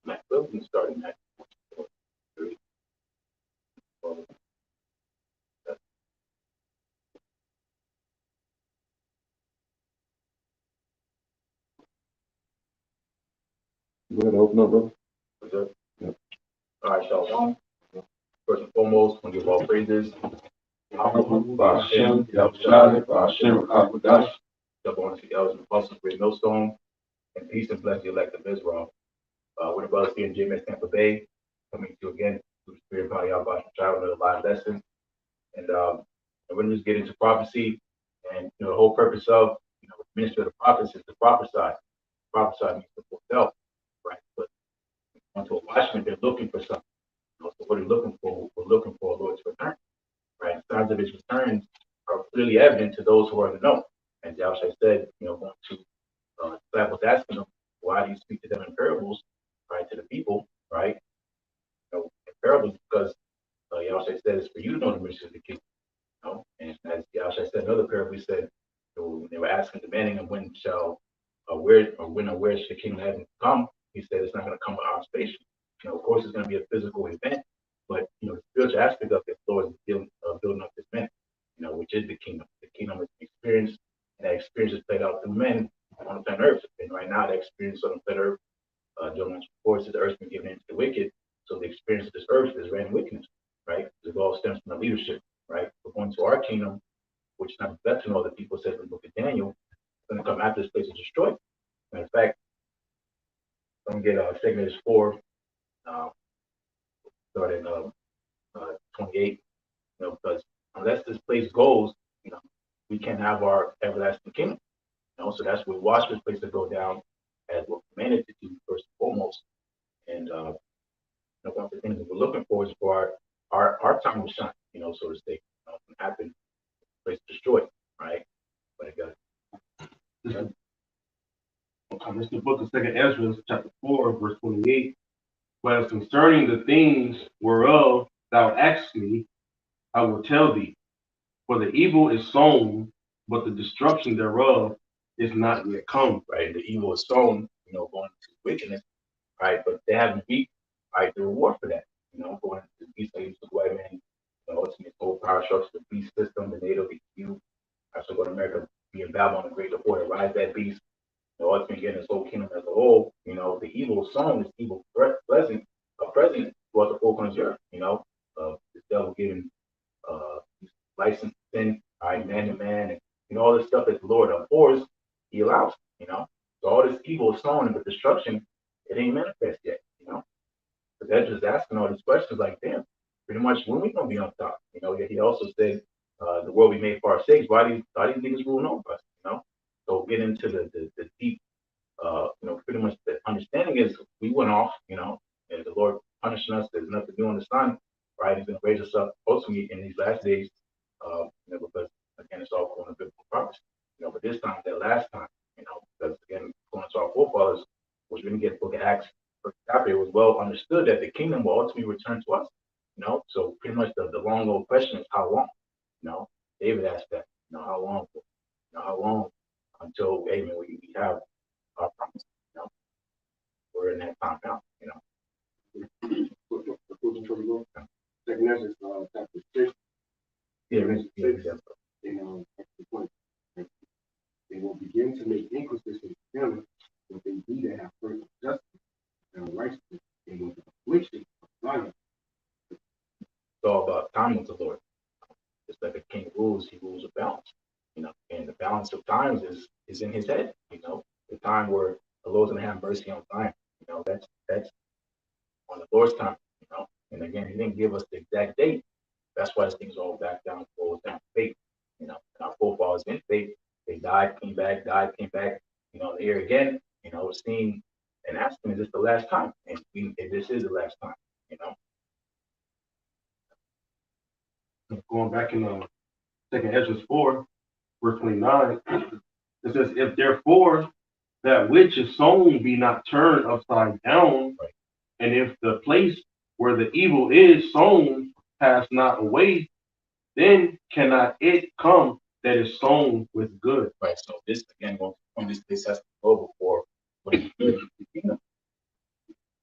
Matt Wilson started Matt. Go ahead, open up, brother. All right, Shalom. First and foremost, we give all praises. Ba'ashem, Yahushua, Ba'ashem, Hakodash. Jump on to the elders and apostles, great millstone, and peace and bless the elect of Israel. We're the brothers here in GmsTampa Bay, coming to you again through the spirit of how y'all about to travel to the live lesson. And we're going to just get into prophecy. And the whole purpose of the ministry of the prophets is to prophesy. Prophesy means to fulfill, right? But onto a watchman, they're looking for something. So what are we looking for? We're looking for a Lord's return, right? Signs of his return are clearly evident to those who are in the know. And Yahushua said, going to disciples asking them, why do you speak to them in parables, right? To the people, right? In parables, because Yahushua said it's for you to know the mystery of the kingdom. And as Yahushua said in another parable, he said, when they were asking, demanding, and when shall, where should the kingdom of heaven come? He said it's not going to come with observation. Of course, it's going to be a physical event, but the spiritual aspect of it, the Lord is building up this event, which is the kingdom. The kingdom is experience, and that experience is played out through men on the planet Earth. And right now, the experience on the planet Earth, during the course of the earth been given into the wicked. So the experience of this earth is ran wickedness, right? It all stems from the leadership, right? We're going to our kingdom, which is not better than all the people said in the book of Daniel, going to come after this place is destroyed. Matter of fact, I'm going to get segment 4. Starting 28, because unless this place goes, we can't have our everlasting kingdom. So that's what we watch this place to go down as we're commanded to do first and foremost. And one of the things that we're looking for is for our time to shine, so to say. Happen, the place destroyed, right? But it got Okay, it's the book of 2nd Ezra, chapter 4, verse 28. But as concerning the things whereof thou askest me, I will tell thee. For the evil is sown, but the destruction thereof is not yet come. Right, the evil is sown, going to wickedness, right? But they haven't reaped, right, the reward for that. Going to the beast, I used to white man, ultimately whole power structure, the beast system, the NATO, the EU. I should go to America, be in Babylon, the great report, rise that beast. Ultimately getting this whole kingdom as a whole. The evil sown is evil present throughout the four corners of the earth. The devil giving license to sin, right, man to man, and all this stuff that the Lord abhors, he allows. So all this evil is sown, but destruction, it ain't manifest yet. But they're just asking all these questions like, damn, pretty much when we gonna be on top? He also said, the world we made for our sakes. Why do you niggas ruling over us? So get into the deep, pretty much the understanding is we went off, and the Lord punishing us. There's nothing new in the sun, right? He's gonna raise us up ultimately in these last days, because again it's all going to biblical prophecy. But this time, that last time, because again, going to our forefathers, which we didn't get the book of Acts, first chapter, it was well understood that the kingdom will ultimately return to us. So pretty much the long old question is how long? David asked that. How long? How long until amen we have our promise? We're in that time now. Second Ezra, chapter 6. Yeah, That's the point. They will begin to make inquisitions of him, what they do to have perfect justice and righteousness, and with the affliction of Zion. It's all about time with the Lord. Just like a king rules, he rules a balance. And the balance of times is in his head. The time where the Lord's gonna have mercy on Zion. That's on the Lord's time. And again, he didn't give us the exact date. That's why this thing's all back down, falls down to faith. And our forefathers in faith, they died, came back, here again, seeing and asking, is this the last time? And this is the last time, Going back in 2nd Ezra 4, verse 29, it says, if therefore that which is sown be not turned upside down, right, and if the place where the evil is sown pass not away, then cannot it come that is sown with good. Right. So this again, when this place has to go before the kingdom.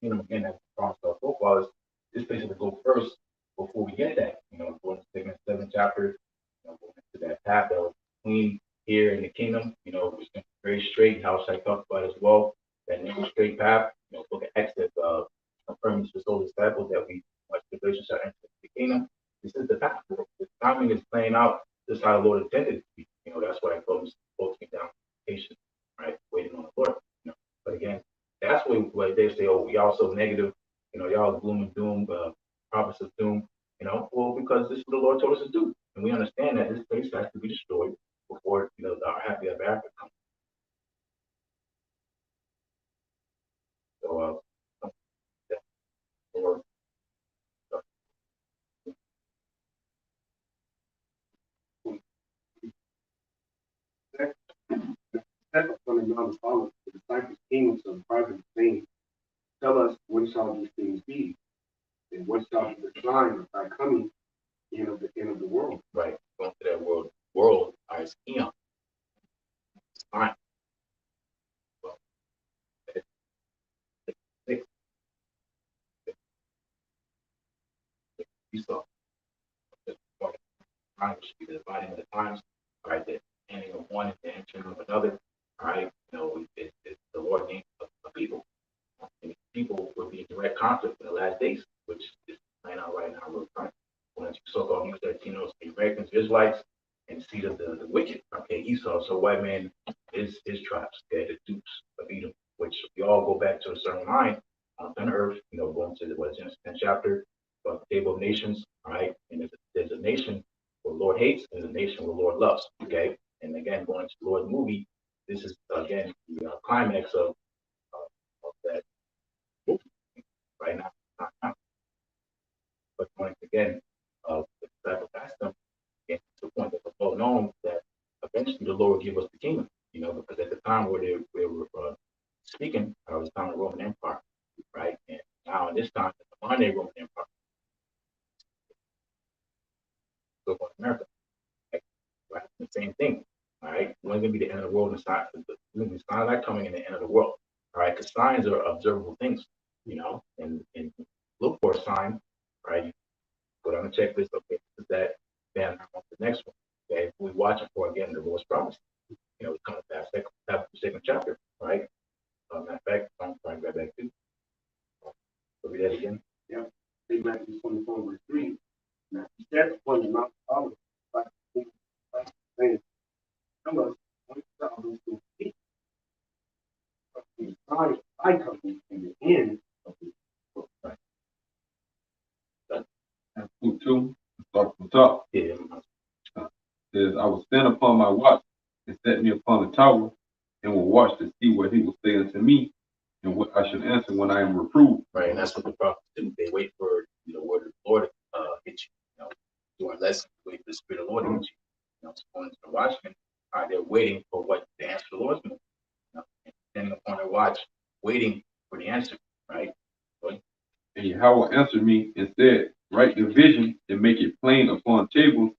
kingdom again, as promised our forefathers, this place to go first before we get that. Going to the seventh chapter, going into that path that was clean here in the kingdom, which is very straight. How should I talk about as well? That narrow straight path, look at Exodus, confirming to the soul disciples that we much tribulation shall enter the kingdom. This is the path. The timing is playing out just how the Lord intended it to be. That's why I told him both came down patient, right? Waiting on the Lord. But again, that's what they say, oh, y'all so negative, y'all gloom and doom, prophets of doom, well, because this is what the Lord told us to do. And we understand that this place has to be destroyed before, our happy ever after comes. So, or, Second from the Mount of Olives, the disciples came unto him privately, saying, tell us, when shall these things be? And what shall be the sign of thy coming and of the end of the world? Right. Going to that world as eon. It's fine. Well, it's six. You saw the time should be the dividing of the times, right? The ending of one and the entering of another. All right. It's the Lord named of people. And people will be in direct conflict in the last days, which is playing out right now real time. When you so-called News 13, the Americans, Israelites, and seed of the wicked, okay, Esau. So white man is his tribes, okay, the dupes of Edom, which we all go back to a certain line on earth, going to the Genesis 10th chapter, about the table of nations, all right, and there's a nation where the Lord hates, and there's a nation where the Lord loves, okay, and again, going to the Lord's movie, this is again the climax of that movie right now. But once again, the disciples asked them, and to the point that was well known that eventually the Lord will give us the kingdom, because at the time where they were speaking, it was the time of the Roman Empire, right? And now in this time, the modern Roman Empire, so for America, right? The same thing, all right? When's going to be the end of the world? And signs are coming in the end of the world, all right? Because signs are observable things, and look for a sign, right? Put on the checklist, okay, this is that, then I want the next one. Okay, we watching for again the Lord's promise. It's coming past second chapter, right? Matter of fact, I'm trying to grab back to. So read that again. Yeah. Matthew 24, verse 3. Now he said upon the Mount of Olives, saying, tell us, when shall those things be? The sign of thy coming and the end of the world. Right. And Luke 2, start from the top. Yeah. Says, I will stand upon my watch and set me upon the tower, and will watch to see what he will say unto me, and what I should answer when I am reproved. Right, and that's what the prophets do. They wait for the word of the Lord hit you. Doing lessons, wait for the Spirit of the Lord to hit you. So going to the watchmen, they're waiting for what the answer of the Lord's going to be. Standing upon their watch, waiting for the answer, right? And Yahweh answered me and said, write the vision and make it plain upon tables,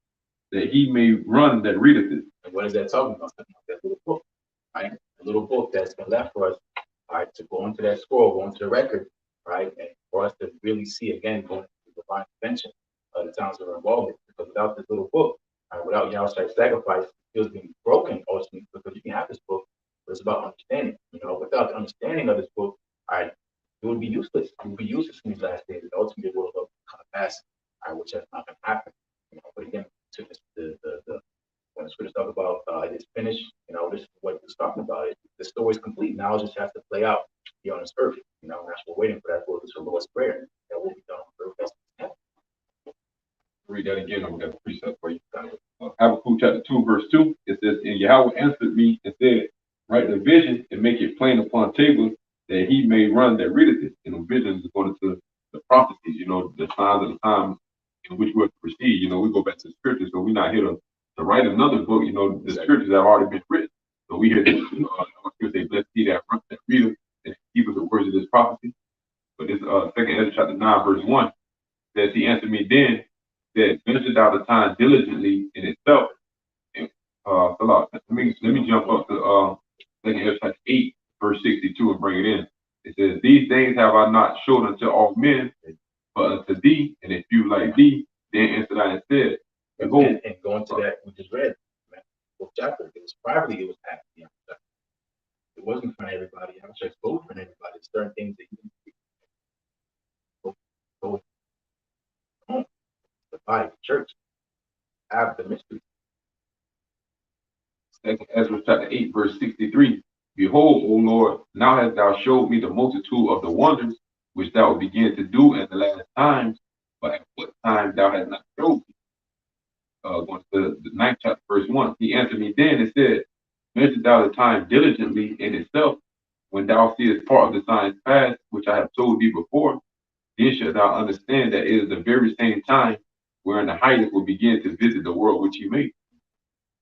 that he may run that readeth it. And what is that talking about? That little book, right? The little book that's been left for us, all right, to go into that scroll, go into the record, right? And for us to really see again, going into the divine intervention of the times that we're involved in. Because without this little book, without Yahweh's sacrifice, it feels being broken ultimately, because you can have this book, but it's about understanding. Without the understanding of this book, all right, it would be useless. It would be useless in these last days. And ultimately, it will come to pass, all right, which has not going to happen. But again, to when the scriptures talk about it's finished, this is what it's talking about. The story is complete. Now it just has to play out here on this earth. That's what we're waiting for. That will be the Lord's prayer. That will be done on earth. Read that again. I'm going to precept for you. Habakkuk chapter 2, verse 2. It says, and Yahweh answered me and said, write the vision and make it plain upon tables, that he may run that readeth it. Visions according to the prophecies, the signs of the times in which we're to proceed. We go back to the scriptures, so we're not here to write another book. The scriptures have already been written. So we here to say, blessed he that readeth and keepeth the words of this prophecy. But this second Ezra chapter 9, verse 1 says, he answered me then, that measure thou the time diligently in itself. And, let me jump up to second Ezra chapter 8, verse 62 and bring it in. It says, these things have I not showed unto all men, but unto thee, and if you like thee, then answered I and said, behold, and going to that we just read, man, book chapter, it was privately, it was happening. It wasn't in front of everybody. I was exposed in front of everybody. Certain things that you go home, the body, the church, have the mystery. Second Ezra chapter 8, verse 63. Behold, O Lord, now hast thou showed me the multitude of the wonders which thou wilt begin to do in the last times, but at what time thou hast not showed me. Going to the ninth chapter, verse 1. He answered me then and said, measure thou the time diligently in itself, when thou seest part of the signs past, which I have told thee before, then shalt thou understand that it is the very same time wherein the highest will begin to visit the world which he made.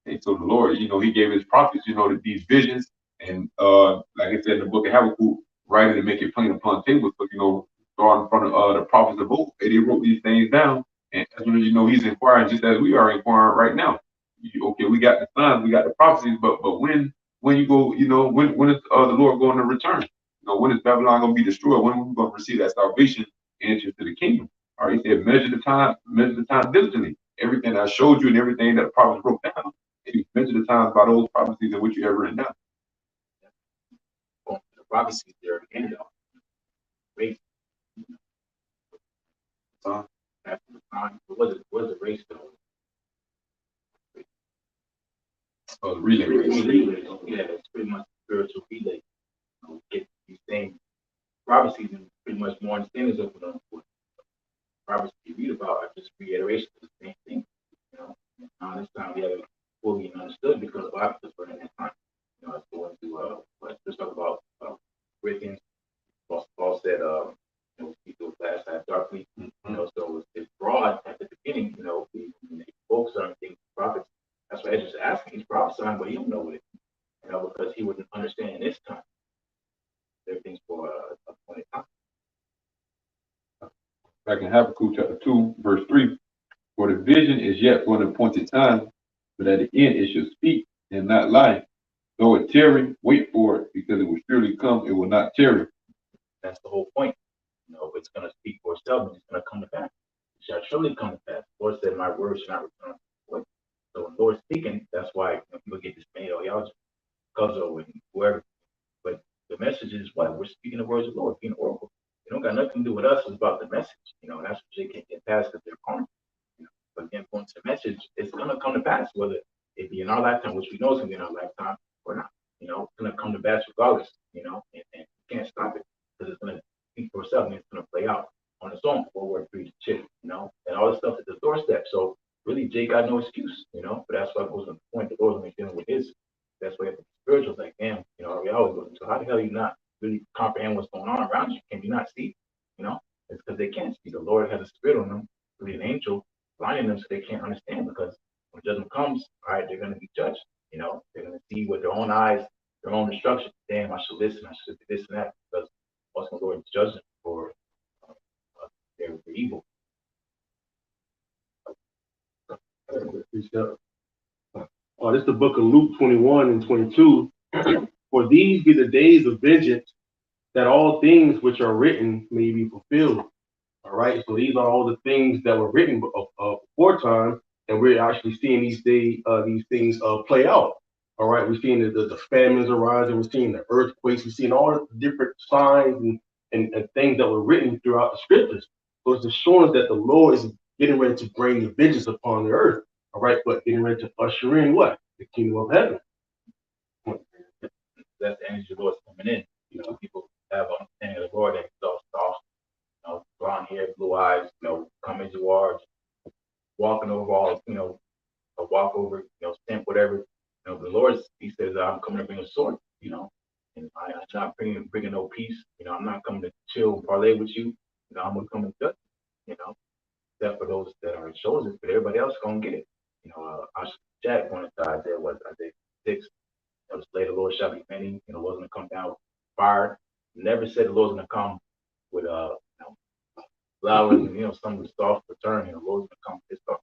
And so the Lord, he gave his prophets, these visions, and like I said in the book of Habakkuk, writing to make it plain upon tables. So, starting in front of the prophets of old, they wrote these things down. And as he's inquiring just as we are inquiring right now. Okay, we got the signs, we got the prophecies, but when you go, when is the Lord going to return? When is Babylon going to be destroyed? When are we going to receive that salvation and enter into the kingdom? All right, he said, measure the time diligently. Everything I showed you and everything that the prophets wrote down, if you measure the times by those prophecies in which you have written down. The prophecies there again, y'all. Race. After the time, what was the race though? Relay. Yeah, it's pretty much spiritual relay. Get these same prophecies and pretty much more understandings of what prophecies you read about are just reiterations of the same thing. Now this time we haven't fully understood because a lot of us were in that time. It's going to let's talk about Corinthians. Paul said, we do last night darkly. So it's broad at the beginning. We spoke certain things, prophets. That's why Ezra's asking. He's prophesying, but he don't know it. Because he wouldn't understand in this time. Everything's for a point in time. Back in Habakkuk chapter 2, verse 3, for the vision is yet for an appointed time, but at the end it shall speak and not lie. Though it tarry, wait for it, because it will surely come, it will not tarry. That's the whole point. It's going to speak for itself and it's going to come to pass. It shall surely come to pass. The Lord said, my word shall not return void. So when the Lord's speaking, that's why people get dismayed, y'all just Cuzzo and whoever. But the message is what? We're speaking the words of the Lord, being oracle. It don't got nothing to do with us, it's about the message. That's what they can't get past because they're carnal. But again, going to the message, it's going to come to pass, whether it be in our lifetime, which we know is going to be in our lifetime, or not. It's going to come to pass regardless, and you can't stop it because it's going to speak for itself and it's going to play out on its own. Forward, preach, chip, and all this stuff at the doorstep. So really, Jay got no excuse, but that's why it goes on the point. The Lord's only dealing with his. That's why the spiritual like, damn, we always go. So how the hell you not really comprehend what's going on around you? Can you not see? It's because they can't see. The Lord has a spirit on them, really an angel blinding them so they can't understand because when judgment comes, all right, they're going to be judged. They're going to see with their own eyes, their own instruction. Damn, I should listen. I should do this and that because what's going to go into judgment for their evil. This is the book of Luke 21 and 22. For these be the days of vengeance, that all things which are written may be fulfilled. All right, so these are all the things that were written before time, and we're actually seeing these things play out. All right, we're seeing the famines arising, we're seeing the earthquakes, we're seeing all the different signs and things that were written throughout the scriptures. So it's just showing us that the Lord is getting ready to bring the vengeance upon the earth. All right, but getting ready to usher in what? The kingdom of heaven. That's the energy of the Lord's coming in. People have an understanding of the Lord that he's all soft, brown hair, blue eyes, come as you are, walking over all, a walk over, stamp, whatever. The Lord, he says, I'm coming to bring a sword, and I'm not bringing no peace. I'm not coming to chill and parlay with you. I'm going to come and judge, except for those that are chosen, but everybody else going to get it. Jack wanted to Isaiah 6. Slay the Lord shall be many, wasn't going to come down with fire. Never said the Lord's going to come with flowers and, some soft return. The Lord's going to come with his stuff.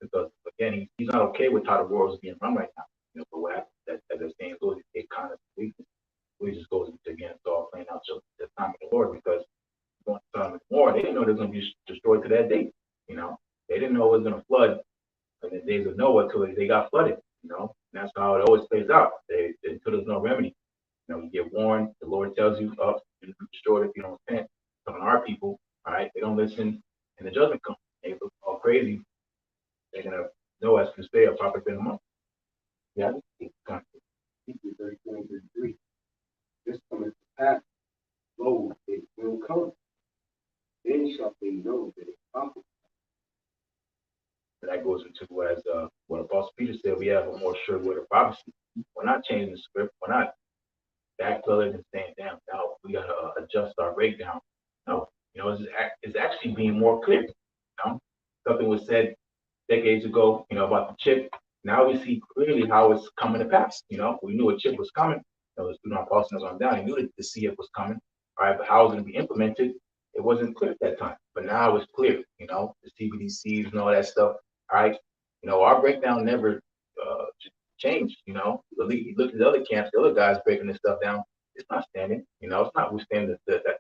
Because, again, he's not okay with how the world's being run right now. But what happens, as they're saying, it kind of weakness. We just goes into, again, it's all playing out. So the time they got flooded. And that's how it always plays out. Until there's no remedy. You get warned. The Lord tells you, up, you'll be destroyed if you don't repent. Some of our people, all right, they don't listen, and the judgment comes. They look all crazy. They're gonna know as to stay a prophet in a month. Yeah, it's kind of Hebrews 13:33. This cometh to pass, lo, it will come. Then shall they know that it cometh. that goes into as what Apostle Peter said. We have a more sure word of prophecy. We're not changing the script. We're not backpedaling and saying, "Damn, now we gotta adjust our breakdown." No, it's actually being more clear. Something was said decades ago, about the chip. Now we see clearly how it's coming to pass. We knew a chip was coming. The student apostle on down. He knew that the CF was coming. All right, but how it was going to be implemented, it wasn't clear at that time. But now it's clear. The CBDCs and all that stuff. All right, our breakdown never changed. You look at the other camps, the other guys breaking this stuff down. It's not standing. It's not withstanding.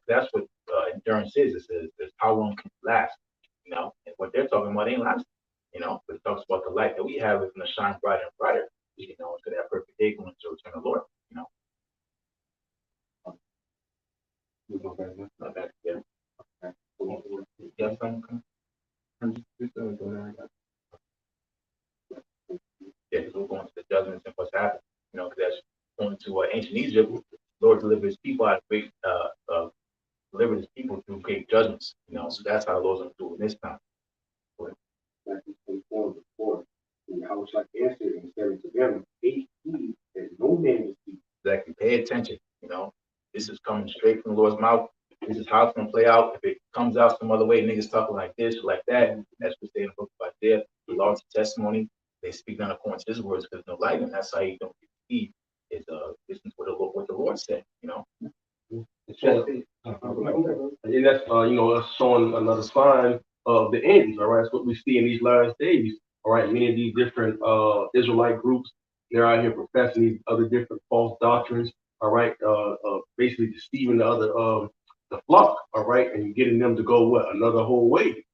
That's what endurance is. It's how long can it last. And what they're talking about ain't lasting. But it talks about the light that we have is going to shine brighter and brighter, to that perfect day going to return the Lord, Not back there. Yes, yeah, because we're going to the judgments and what's happened, because that's going to ancient Egypt. Lord delivered his people out of great, delivered his people through great judgments, so that's how the Lord's going to do it this time. Matthew 24:4. And I was like answered and said to them, take heed that no man deceive. Exactly. Pay attention. This is coming straight from the Lord's mouth. This is how it's going to play out. If it comes out some other way, niggas talking like this or like that, that's what they in the book about there. The Lord's testimony, they speak not according to his words because no light, and that's how you don't get deceived. Is listen to what the Lord said. So, and that's us showing another sign of the ends. All right, that's what we see in these last days. All right, many of these different Israelite groups, they're out here professing these other different false doctrines. All right, basically deceiving the flock. All right, and getting them to go another whole way.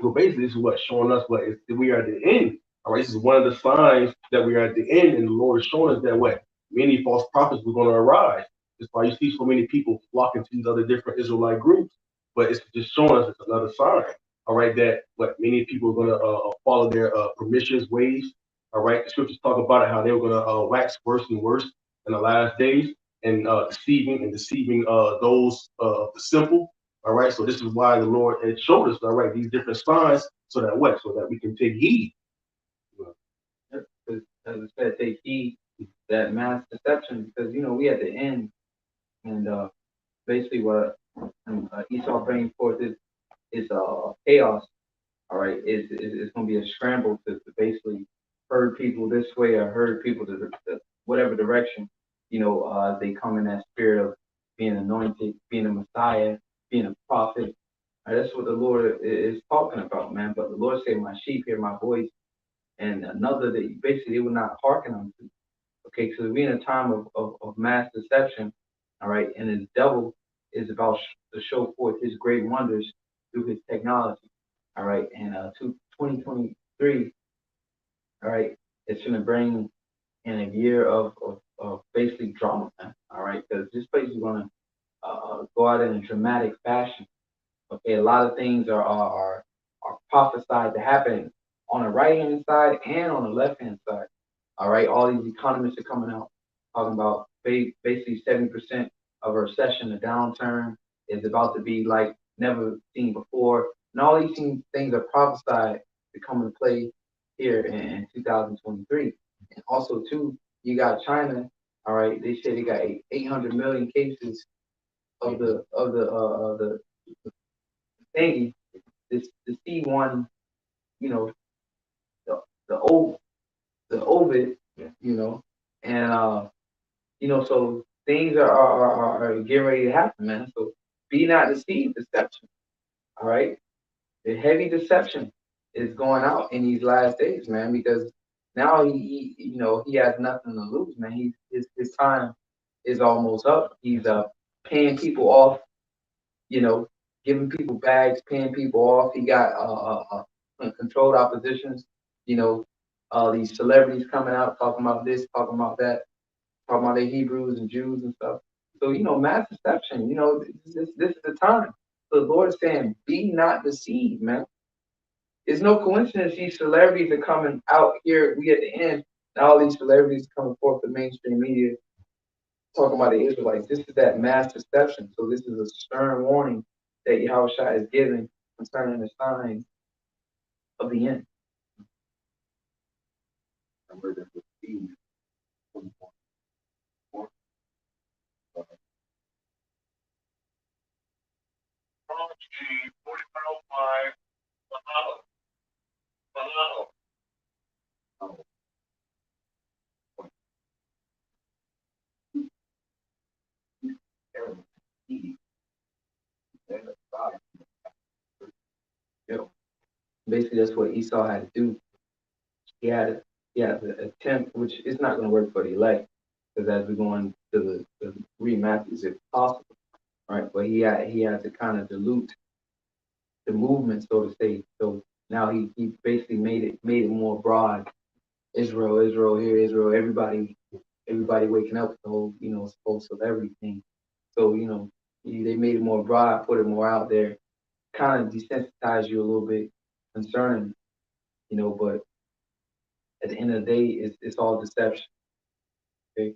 So basically, this is what showing us we are at the end. All right, this is one of the signs that we are at the end, and the Lord is showing us that many false prophets were going to arise. That's why you see so many people flocking to these other different Israelite groups. But it's just showing us it's another sign. All right, that many people are going to follow their pernicious ways. All right, the scriptures talk about it how they were going to wax worse and worse in the last days, and deceiving those the simple. All right, so this is why the Lord had showed us, all right, these different signs, so that we can take heed. As I said, take heed that mass deception, because we at the end, and basically what Esau bringing forth is chaos. All right, it's going to be a scramble to basically herd people this way or herd people to whatever direction. They come in that spirit of being anointed, being a Messiah, being a prophet. That's what the Lord is talking about, man. But the Lord said, "My sheep hear my voice," and another that basically they will not hearken unto. Okay, so we're in a time of mass deception, all right, and his devil is about to show forth his great wonders through his technology, all right, and 2023, all right, it's going to bring in a year of basically drama, man, all right, because this place is going to go out in a dramatic fashion. Okay, a lot of things are prophesied to happen on the right hand side and on the left hand side. All right, all these economists are coming out talking about basically 70% of a recession, a downturn is about to be like never seen before, and all these things are prophesied to come into play here in 2023. And also, too, you got China. All right, they say they got 800 million cases of the thingy, the C1, the the O the Ovid, and so things are getting ready to happen, man. So be not deceived, deception. All right, the heavy deception is going out in these last days, man, because now he has nothing to lose, man. His time is almost up. He's paying people off, giving people bags, paying people off. He got controlled oppositions, you know, all these celebrities coming out talking about this, talking about that, talking about the Hebrews and Jews and stuff. So, mass deception, this is the time. So the Lord is saying, be not deceived, man. It's no coincidence these celebrities are coming out here. We at the end, and all these celebrities coming forth the mainstream media talking about the Israelites. This is that mass deception. So this is a stern warning that Yahushua is giving concerning the signs of the end. Remember that the seed from one. Basically, that's what Esau had to do. He had to attempt, which is not going to work for the elect, because as we go on to the read Matthews, if possible, right? But he had to kind of dilute the movement, so to say. So now he basically made it more broad. Israel, Israel, here, Israel, everybody waking up, the whole, supposed of everything. So, they made it more broad, put it more out there, kind of desensitize you a little bit concerning, but at the end of the day, it's all deception. Okay.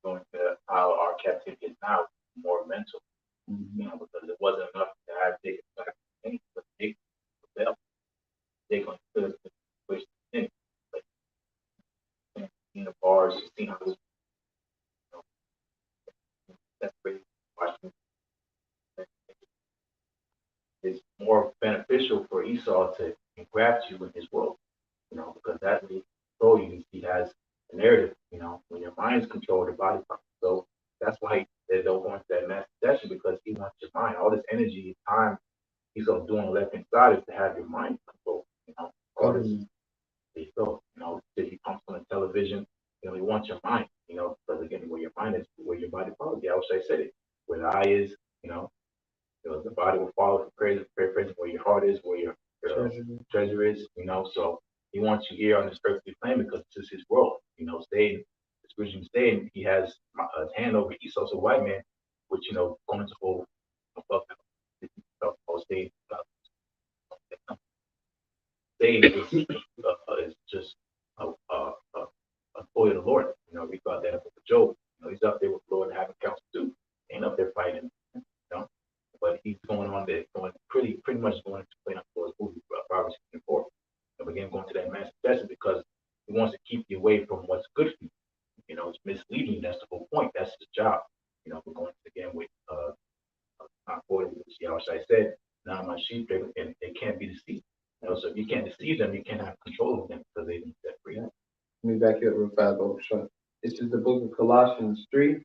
Going to how our captivity is now more mental, because it wasn't enough to have Jacob back, but Jacob rebelled. Jacob could push the thing, like in the bars, you see how it's separated, watching it's more beneficial for Esau to engraft you in his world, because that will control you. He has a narrative, when your mind is controlled, the body part. So that's why they don't want that mass possession, because he wants your mind. All this energy, time Esau's doing left inside is to have your mind controlled, all this. So, if he comes on the television, he wants your mind, because again, where your mind is, where your body follows. The outside said it. Where the eye is, the body will follow for praise, where your heart is, where your treasure is, So he wants you here on this earthly plane because this is his world, staying, this regime staying, he has his hand over Esau's a white man, which, going to hold above him, stay, is just a toy of the Lord. We thought that with Job, he's up there with the Lord having counsel too, ain't up there fighting, but he's going on there, going pretty much going to play on Lord's movie, Proverbs 4. And again, going to that mass possession because he wants to keep you away from what's good for you. It's misleading. That's the whole point. That's his job. We're going to again with not quoting which Yahushua said, now my sheep, and they can't be deceived. So if you can't deceive them, you can't have control of them because they didn't set free. Let me back you up real fast, Sure. This is the book of Colossians 3.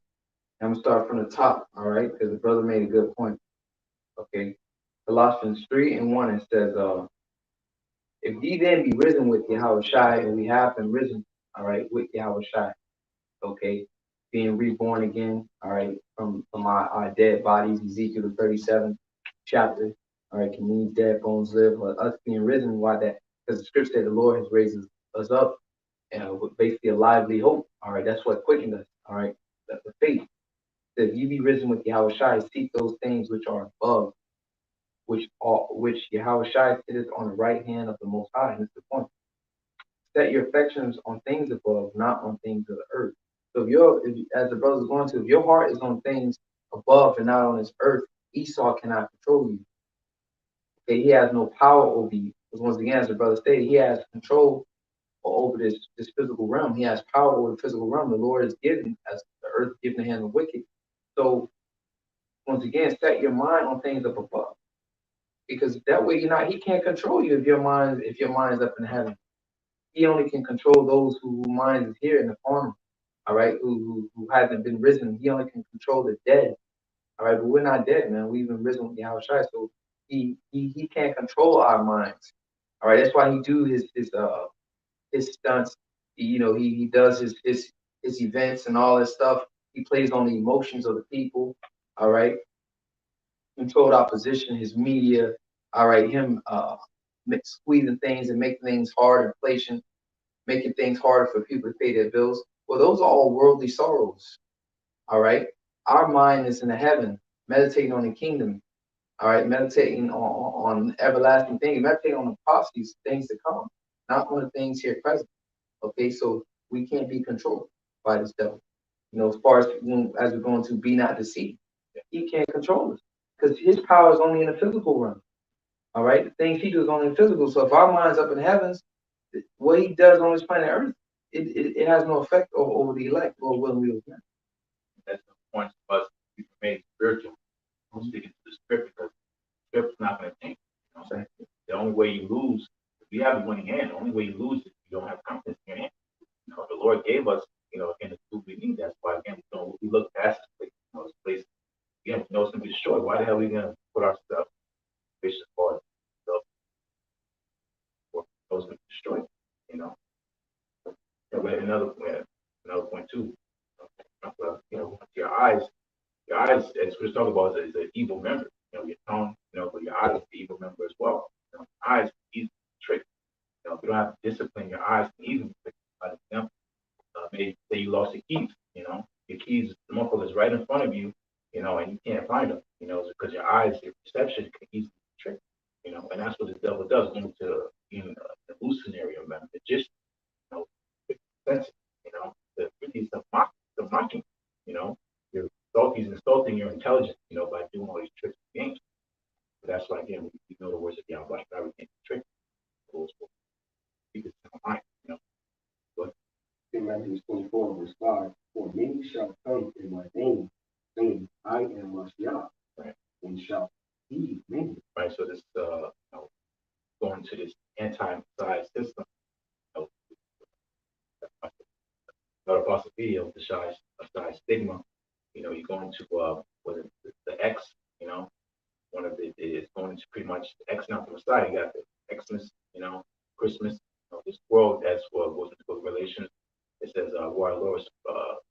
I'm gonna start from the top, all right? Because the brother made a good point. Okay. Colossians 3:1, it says, if ye then be risen with Yahushua, and we have been risen, all right, with Yahushua, okay, being reborn again, all right, from our dead bodies, Ezekiel the 37th chapter, all right, can these dead bones live? But us being risen, why that? Because the scripture said the Lord has raised us up, with basically a lively hope, all right, that's what quickened us, all right, that's the faith. So if you be risen with Yahushua, seek those things which are above, which Yahushua sitteth on the right hand of the Most High. And that's the point. Set your affections on things above, not on things of the earth. So as the brother's going to, if your heart is on things above and not on this earth, Esau cannot control you. Okay, he has no power over you. Because once again, as the brother stated, he has control over this physical realm. He has power over the physical realm. The Lord is given, as the earth is given the hand of the wicked. So once again, set your mind on things up above. Because that way he can't control you if your mind is up in heaven. He only can control those whose mind is here in the corner, all right, who hasn't been risen. He only can control the dead, all right, but we're not dead, man. We've been risen with Yahushua, so he can't control our minds, all right. That's why he do his stunts. He does his events and all this stuff. He plays on the emotions of the people, all right. Controlled opposition, his media, all right, him squeezing things and making things hard, inflation, making things harder for people to pay their bills. Well, those are all worldly sorrows. All right. Our mind is in the heaven, meditating on the kingdom. All right, meditating on everlasting things, meditating on the prophecies, things to come, not on the things here present. Okay, so we can't be controlled by this devil. You know, as far as we're going to be not deceived, he can't control us because his power is only in the physical realm. All right, the things he does is only in physical. So if our mind's up in heavens, what he does on this planet Earth, it has no effect over the elect or will we again. That's the point of us to remain spiritual. I'm sticking to the script because the script's not going to change. You know? The only way you lose, if you have a winning hand, the only way you lose is if you don't have confidence in your hand. You know, the Lord gave us, you know, in the food we need. That's why again we look past this place. You know, this place again, we know it's gonna be destroyed. Why the hell are we gonna put our stuff vicious for stuff or those gonna be destroyed? You know. But another point too. You know, your eyes, as we're talking about, is an evil member. You know, your tongue, you know, but your eyes is the evil member as well. You know, your eyes easily tricked. You know, if you don't have to discipline your eyes, can easily trick by example. Maybe say you lost your keys, you know, your keys, the motherfucker is right in front of you, you know, and you can't find them, you know, because your eyes, your perception can easily be tricked, you know, and that's what the devil does into even a hallucinatory of a magician, you know, sense, you know, he's the mocking, you know, he's insulting your intelligence, you know, by doing all these tricks and games. But that's why again we know the words of Yahweh, God, we can't trick those people in the mind, you know. But in Matthew 24, verse 5, for many shall come in my name, saying, I am Messiah, right, and shall be many. right. So this you know, going to this anti-Messiah system, you know, the apostle video, the shy stigma, you know, you're going to what is it, the X, you know, one of the is going to pretty much X now for Messiah. You got the Xmas, you know, Christmas, you know, this world that's what goes into the Revelation. It says where our Lord was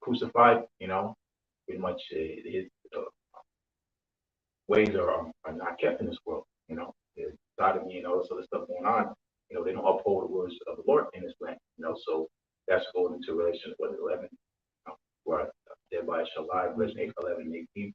crucified, you know, pretty much his ways are not kept in this world, you know. There's sodomy and all this other stuff going on. You know, they don't uphold the words of the Lord in this land, you know. So that's going into Revelation, what, 11, you know, where thereby shall lie, Revelation 8, 11, and 18,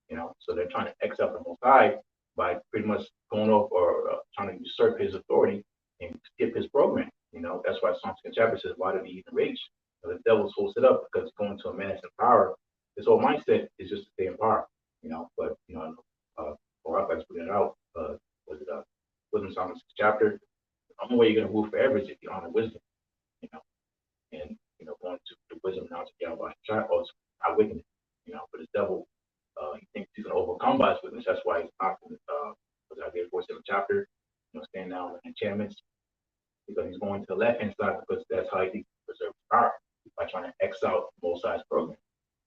you know. So they're trying to X up the Most High by pretty much going off or trying to usurp his authority and skip his program, you know. That's why Psalm 2 chapter says, why did he even rage? The devil's holds it up because going to a man in power, his whole mindset is just to stay in power, you know. But, you know, or up as putting it out, was it Wisdom Psalm 6 chapter? The only way you're gonna move forever is if you honor wisdom, you know, and you know, going to the wisdom now to get by try or not wickedness, you know, but the devil he thinks he's gonna overcome by his witness. That's why he's not was Isaiah 47 chapter, you know, stand down on enchantments, because he's going to the left hand side because that's how he preserves power by trying to X out both sides program,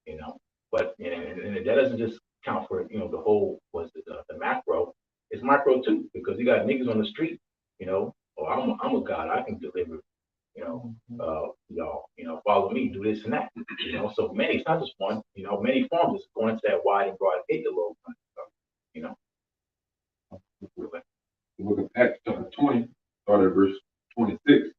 you know. But and that doesn't just count for, you know, the whole the macro. It's micro too, because you got niggas on the street, you know. Oh, I'm a god, I can deliver, you know. Y'all, you know, follow me, do this and that, you know. So many, it's not just one, you know, many forms is going to that wide and broad gate, the Lord, you know. The book of Acts chapter 20, started at verse 26,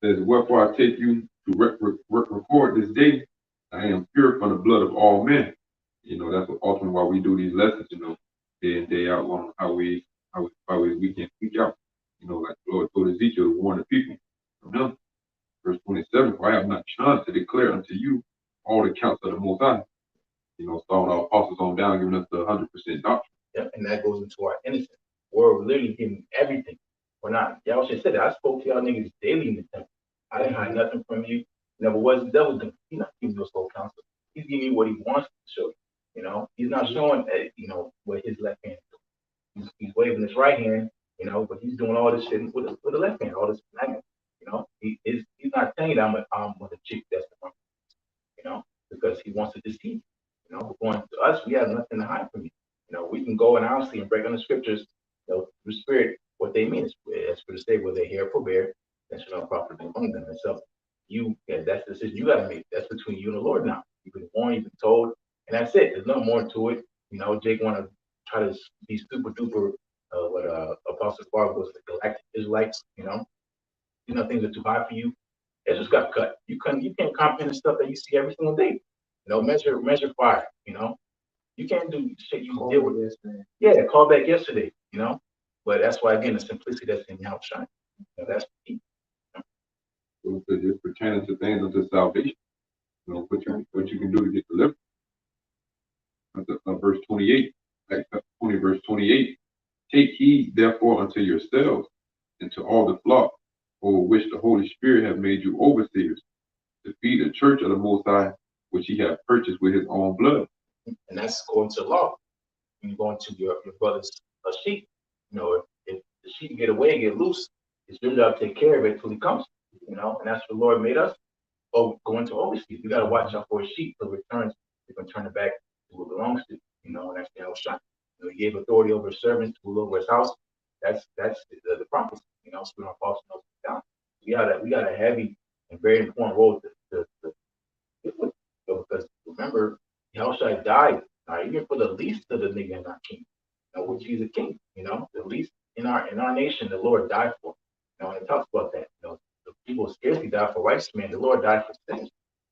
says, wherefore I take you to record this day, I am pure from the blood of all men. You know, that's what ultimately why we do these lessons, you know, day in, day out, on how we can speak out. You know, like the Lord told Ezekiel to warn the people from them. Verse 27, for I have not shunned to declare unto you all the counts of the Most High. You know, starting our apostles on down, giving us the 100% doctrine. Yep, and that goes into our innocence. We're literally getting everything. We're not. Y'all should say that. I spoke to y'all niggas daily in the temple. I didn't hide nothing from you. Never was the devil doing. He's not giving you a soul counsel. He's giving you what he wants to show you. You know, he's not showing you know, what his left hand is doing. He's waving his right hand, you know, but he's doing all this shit with the left hand, all this magnet. You know, he's not saying that I'm with a chick that's the one, you know, because he wants to deceive you. You know, but going to us, we have nothing to hide from you. You know, we can go and honestly and break on the scriptures, you know, through spirit, what they mean. As for the say, where they hear forbear, that shall not profit among them. And so that's the decision you got to make. That's between you and the Lord now. You've been warned, you've been told, and that's it. There's no more to it. You know, Jake want to try to be super duper, what Apostle Barb was, the galactic Israelites, you know. You know, things are too high for you. It just got cut. You can't comprehend the stuff that you see every single day. Measure fire. You can't do shit you deal with. This, man. Yeah, call back yesterday. But that's why again the simplicity that's in your shine. That's the key. So it's pertaining to things unto salvation. What you can do to get delivered. Verse 28, Acts 20, verse 28. Take heed therefore unto yourselves and to all the flock over which the Holy Spirit hath made you overseers, to feed the church of the Most High, which he hath purchased with his own blood. And that's according to law. When you go into your brother's sheep, if the sheep get away, get loose, it's your job to take care of it till he comes. And that's what the Lord made us. Go into overseas. We got to watch out for his sheep till it returns. We're going to turn it back to what belongs to. And that's the El Shai. He gave authority over his servants to rule over his house. That's the prophecy. So we don't false notes down. We got a heavy and very important role to because remember, Yahushua died, even for the least of the nigga in our king, which he's a king, the least in our nation, the Lord died for. And it talks about that. The people scarcely die for righteous men, the Lord died for sinners.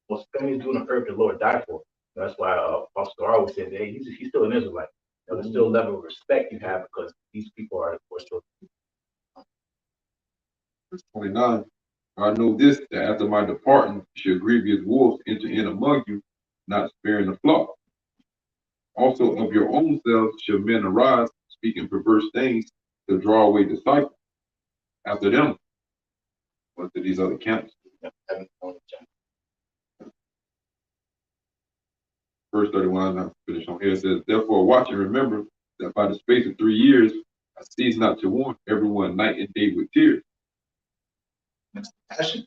Most things do on earth, the Lord died for. That's why Apostle always said, hey, he's still an Israelite. There's still a level of respect you have because these people are still. Verse 29. I know this, that after my departing shall grievous wolves enter in among you, not sparing the flock. Also of your own selves shall men arise, speaking perverse things, to draw away disciples after them. What to these other camps? Verse 31, I'll finish on here. It says, therefore watch and remember that by the space of 3 years I cease not to warn everyone night and day with tears. That's the passion,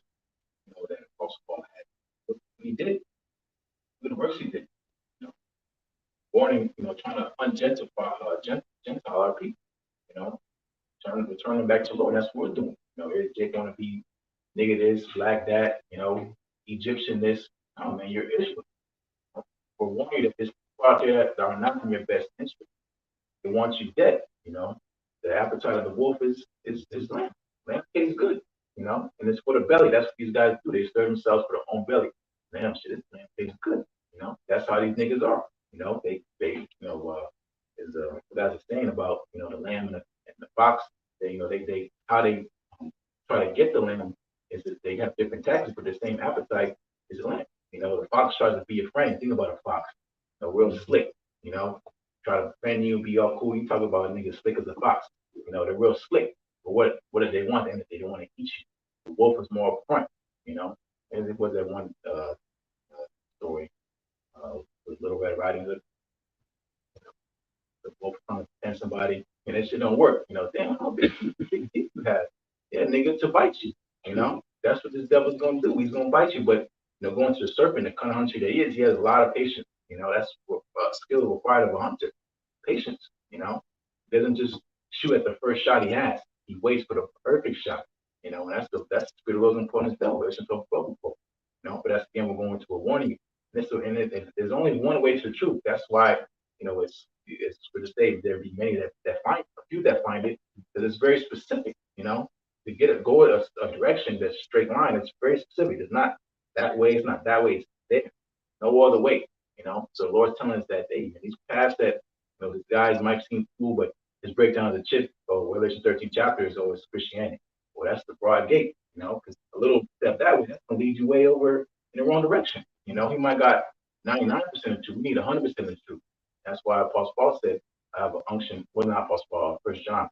that Apostle Paul had. He did it. Good works he did. Warning, trying to ungentify Gentile our people, returning back to the Lord. That's what we're doing. Is Jake gonna be nigga this, black that, Egyptian this? Oh man, you're Israel. We're warning you that there's people out there that are not in your best interest. They want you dead, The appetite of the wolf is lamb. Lamb tastes good, and it's for the belly. That's what these guys do. They serve themselves for their own belly. Lamb shit, this lamb tastes good, That's how these niggas are. There's a saying about, the lamb and the fox. They how they try to get the lamb is that they have different tactics, but the same appetite is the lamb. The fox tries to be your friend. Think about a fox, real slick, try to befriend you, be all cool. You talk about a nigga slick as a fox. They're real slick. But what do they want? They don't want to eat you. The wolf is more upfront, And it was that one story with Little Red Riding Hood. The wolf trying to defend somebody, and that shit don't work. Damn, how big teeth you have? Yeah, nigga, to bite you. That's what this devil's gonna do. He's gonna bite you, but going to the serpent, the kind of hunter that he has a lot of patience. That's a skill required of a hunter. Patience. He doesn't just shoot at the first shot he has. He waits for the perfect shot. And that's the spirit of those important devil. It's just broken for. But that's again we're going to a warning. There's only one way to the truth. That's why it's for the state. There be many that find a few that find it because it's very specific. To go in a direction that's straight line. It's very specific. It's not that way. It's not that way. It's there. No other way. So the Lord's telling us that these paths that these guys might seem cool, but his breakdown of the chip or Revelation 13 chapter is always Christianity. Well, that's the broad gate, because a little step that way, that's gonna lead you way over in the wrong direction. He might got 99% of the truth. We need 100% of the truth. That's why Apostle Paul said, I have an unction. Well, not Apostle Paul, First John.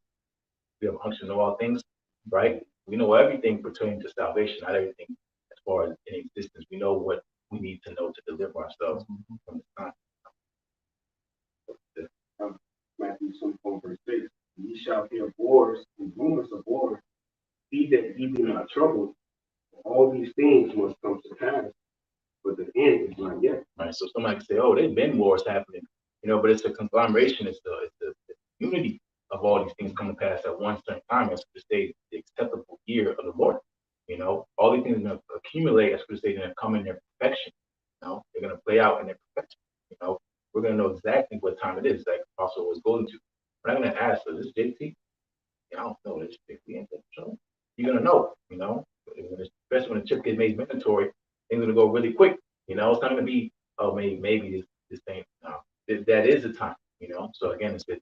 We have unction to all things, right? We know everything pertaining to salvation, not everything as far as in existence. We know what we need to know to deliver ourselves from the time. Matthew 24, verse 6. Ye shall hear wars and rumors of wars. Be that ye be not troubled. All these things must come to pass, but the end is not yet. Right. So somebody can say, "Oh, there's been wars happening," but it's a conglomeration. It's the unity of all these things coming to pass at one certain time. As to say, the acceptable year of the Lord. All these things are going to accumulate. As to say, they're going to come in their perfection. They're going to play out in their perfection. We're going to know exactly what time it is. Like Apostle was going to. We're not going to ask, "So this JT?" I don't know this JT. You're going to know. Especially when the chip get made mandatory, things are gonna go really quick. It's not gonna be, oh, maybe this thing. No, that is the time. So again, it's a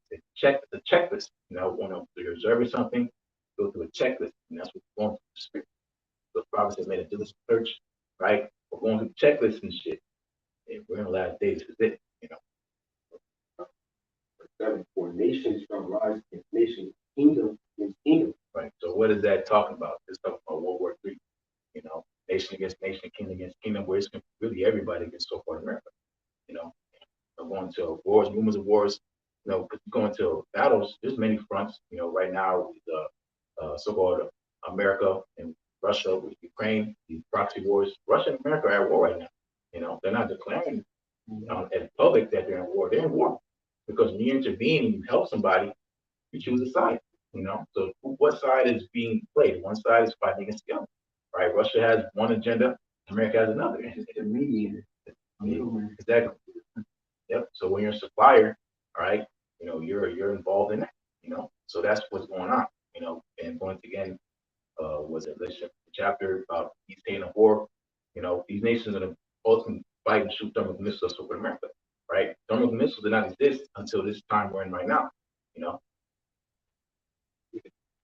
checklist. When you're observing something, go through a checklist, and that's what we're going through. The prophet said, "Man, do this search, right? We're going through checklists and shit, and we're in the last days. This is it. For nations shall rise against nation, kingdom against kingdom. Right. So what is that talking about? It's talking about World War III. Nation against nation, kingdom against kingdom, where it's really everybody against so-called America. You know, going to wars, rumors of wars. Going to battles. There's many fronts. Right now the so-called America and Russia with Ukraine, these proxy wars. Russia and America are at war right now. They're not declaring in public that they're in war. They're in war because when you intervene and you help somebody, you choose a side. So what side is being played? One side is fighting against the other, right? Russia has one agenda, America has another. It's a mediator. Exactly. Yep. So when you're a supplier, all right, you're involved in that. So that's what's going on. And once again, was it chapter about these staying at war? These nations are going to ultimately fight and shoot thermal missiles over America, right? Thermal missiles did not exist until this time we're in right now.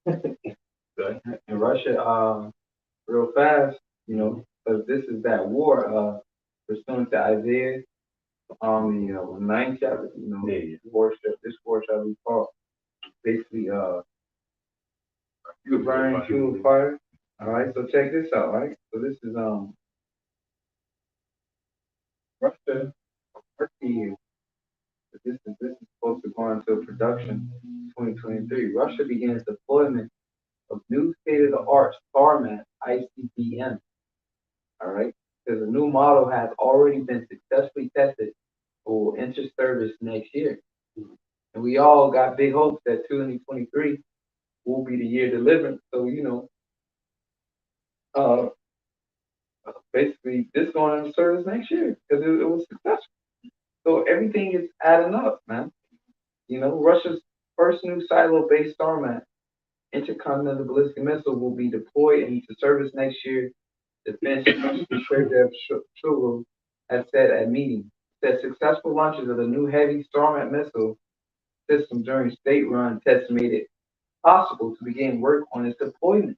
Good. And Russia, real fast, because this is that war, pursuant to Isaiah, the ninth chapter, this war shall be fought. Basically, you burn fuel fire. All right, so check this out, right? So this is Russia, 13 years. This is supposed to go into production 2023. Russia begins deployment of new state-of-the-art StarMat ICBM. All right, because a new model has already been successfully tested or will enter service next year. And we all got big hopes that 2023 will be the year delivered. So, basically this going into service next year because it was successful. So everything is adding up, man. Russia's first new silo-based StarMat intercontinental ballistic missile will be deployed into service next year. Defense Secretary Shoigu has said at meeting that successful launches of the new heavy StarMat missile system during state-run tests made it possible to begin work on its deployment.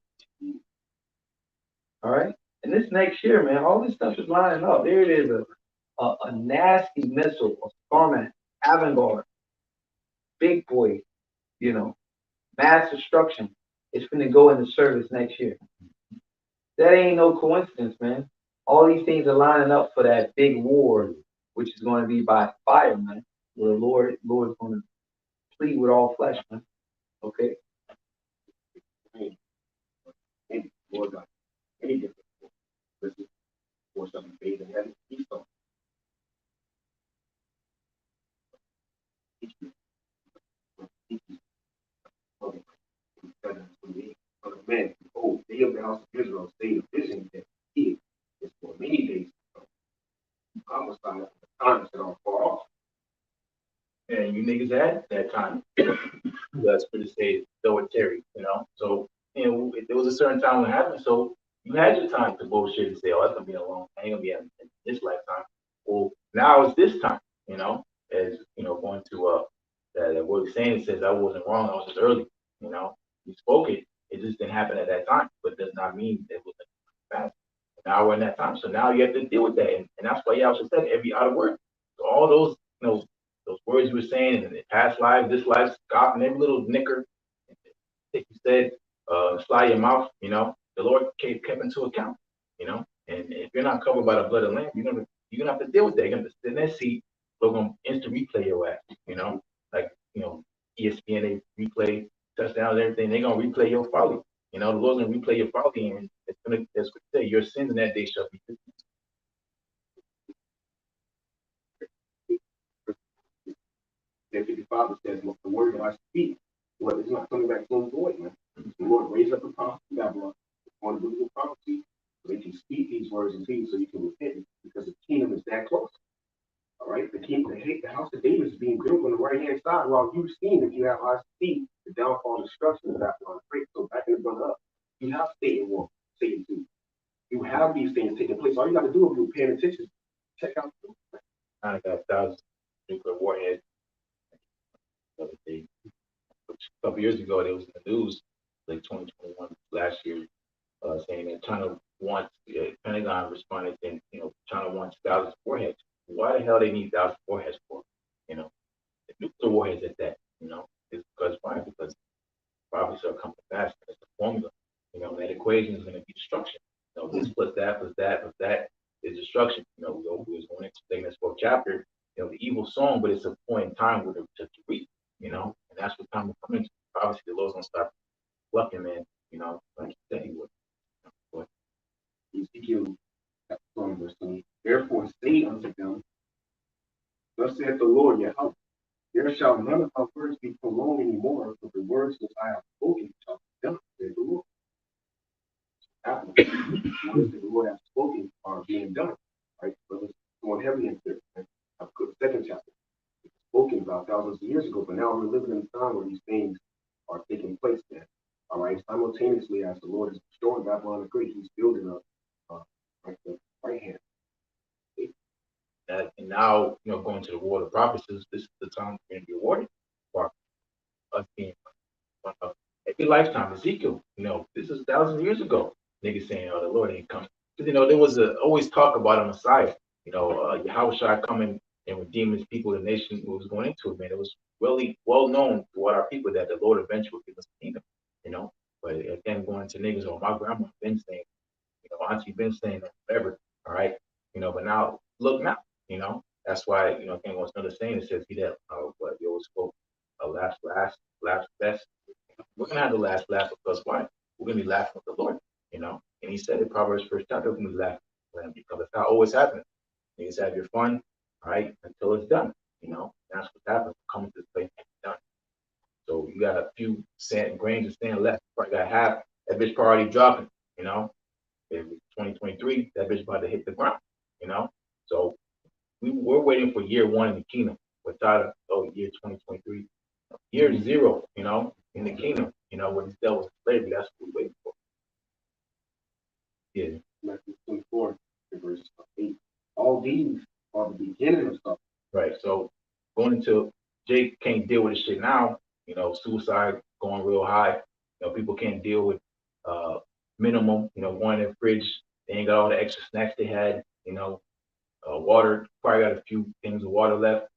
All right, and this next year, man, all this stuff is lining up. There it is, a nasty missile, a StarMat, avant-garde, big boy, mass destruction. It's going to go into service next year. That ain't no coincidence, man. All these things are lining up for that big war, which is going to be by fire, man. Where the Lord's going to plead with all flesh, man. Okay. Maybe Lord God, any different. This is for something big and heavy. He's going to teach you. Man, behold, day of the house of Israel, say the vision that he is for many days. You prophesy at the times that are far off. And you niggas had that time. That's for to say though it tarry, So there was a certain time when it happened. So you had your time to bullshit and say, "Oh, that's gonna be a long. I ain't gonna be in this lifetime." Well, now it's this time. As going to that what he's saying. It says I wasn't wrong. I was just early. You spoke it. It just didn't happen at that time, but it does not mean it wasn't fast. Now we're in that time, so now you have to deal with that, and that's why Yahweh said every other word. So all those those words you were saying in the past life, this life, scoffing every little nicker that you said, slide your mouth, the Lord kept into account, and if you're not covered by the blood of the Lamb, you're gonna have to deal with that. You're gonna have to sit in that seat. We're gonna instant replay your ass, like ESPN they replay touchdowns, everything. They're gonna replay your folly. The Lord's gonna replay your folly, and it's gonna, that's what it say, your sins in that day shall be forgiven. Then 55 says, "Look, the word that I speak, what is not coming back to him void, man. The Lord raised up a prophet in Babylon, on the biblical prophecy, so they can speak these words in peace, so you can repent, because the kingdom is that close. All right, the house of David is being built on the right hand side, while you've seen, if you have eyes to see, the downfall and destruction of Babylon. Right? So back in the brother up, you have Satan one, Satan two. You have these things taking place. All you got to do if you're paying attention, check out. China got thousands of nuclear warheads. The other day, a couple years ago, there was in the news, like 2021, last year, saying that China wants, Pentagon responded saying, China wants thousands of warheads. Why the hell they need thousands of warheads for? You know, the nuclear warheads at that, it's because why? Because probably are coming fast. That's the formula. That equation is going to be destruction. This plus that plus that plus that is destruction. We was going into the next fourth chapter, the evil song, but it's a point in time where to reap, and that's what time we're coming to. Obviously, the Lord's going to stop plucking, man, like he said he would. But Ezekiel chapter 1, verse 20. Therefore say unto them, thus saith the Lord Yahweh, there shall none of my words be prolonged any more, but the words which I have spoken shall be done, saith the Lord. The words that the Lord has spoken are being done, right? But it's going heavy into it. Right? I've put the second chapter. It's spoken about thousands of years ago, but now we're living in a time where these things are taking place then. All right, simultaneously as the Lord is restoring Babylon the Great, he's building up the right hand. and now, going to the war of prophecies, this is the time we're going to be awarded for us being every lifetime. Ezekiel, this is thousands of years ago. Niggas saying, "Oh, the Lord ain't coming," because there was always talk about a Messiah. Yahushua coming and redeeming his people, the nation who was going into it. Man, it was really well known to our people that the Lord eventually would give us the kingdom. But again, going into niggas, my grandma been saying, auntie been saying that forever. All right, but now look now, that's why again, what's another saying that says he that what you always spoke, last best. We're gonna have the last laugh because why? We're gonna be laughing with the Lord, And he said in Proverbs first chapter, we're gonna be laughing with him because that's how it always happens. You just have your fun, all right, until it's done. That's what happens. Coming to this place and it's done. So you got a few grains of sand left. Probably got half. That bitch probably dropping. If it's 2023, that bitch about to hit the ground. So we're waiting for year one in the kingdom. We're tired of year 2023, year zero. In the kingdom. When he's dealt with slavery, that's what we're waiting for. Yeah. Matthew 24, verse 8. All these are the beginning of stuff. Right. So going into Jake can't deal with this shit now. Suicide going real high. People can't deal with minimum. Going in the fridge, they ain't got all the extra snacks they had. Water, probably got a few things of water left.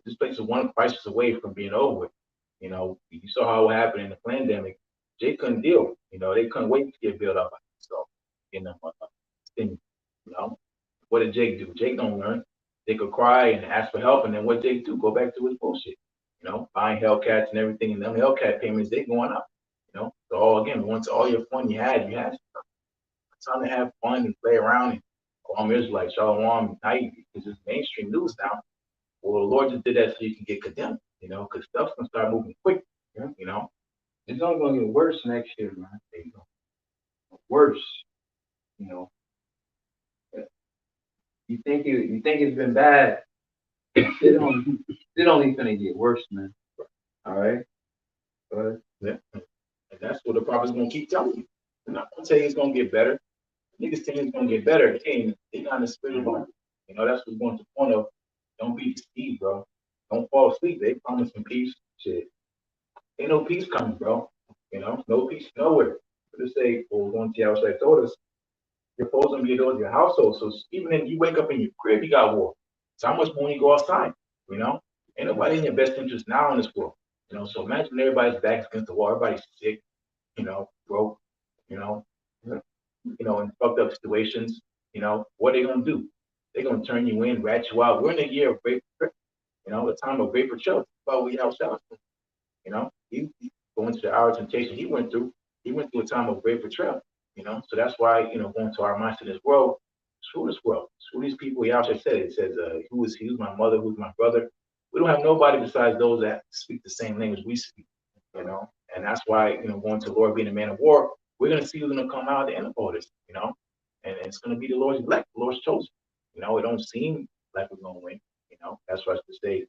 This place is one crisis away from being over with. You saw how it happened in the pandemic. Jake couldn't deal. They couldn't wait to get built up. So, thing. What did Jake do? Jake don't learn. They could cry and ask for help, and then what Jake do? Go back to his bullshit. Buying Hellcats and everything, and them Hellcat payments, they going up. So again, once all your fun you had it's time to have fun and play around and Guam Israelite, Shalom, night, because it's mainstream news now. Well, the Lord just did that so you can get condemned, because stuff's gonna start moving quick, It's only gonna get worse next year, man. There you go. Worse. You think it's been bad? It only gonna get worse, man. All right. But Yeah. And that's what the prophet's gonna keep telling you. They're not gonna tell you it's gonna get better. Niggas tell you it's gonna get better. They not in the spirit of God. That's what's going to the point of don't be deceived, bro. Don't fall asleep. They promising peace. Shit. Ain't no peace coming, bro. No peace nowhere. Just say, well, we're going to see how I told us. You're supposed to be those your household. So even if you wake up in your crib, you got war. So how much more when you go outside? Ain't nobody in your best interest now in this world. So imagine everybody's backs against the wall, everybody's sick, broke, in fucked up situations, what are they gonna do? They're gonna turn you in, rat you out. We're in a year of great, a time of great betrayal. But we have shouts. He going to the hour of temptation he went through a time of great betrayal. So that's why, going to our mindset in this world, screw this world, screw these people. He also said, it says, who's my mother, who's my brother? We don't have nobody besides those that speak the same language we speak, and that's why, going to the Lord being a man of war, we're going to see who's going to come out at the end of all this, and it's going to be the Lord's elect, the Lord's chosen. It don't seem like we're going to win, that's why I should say,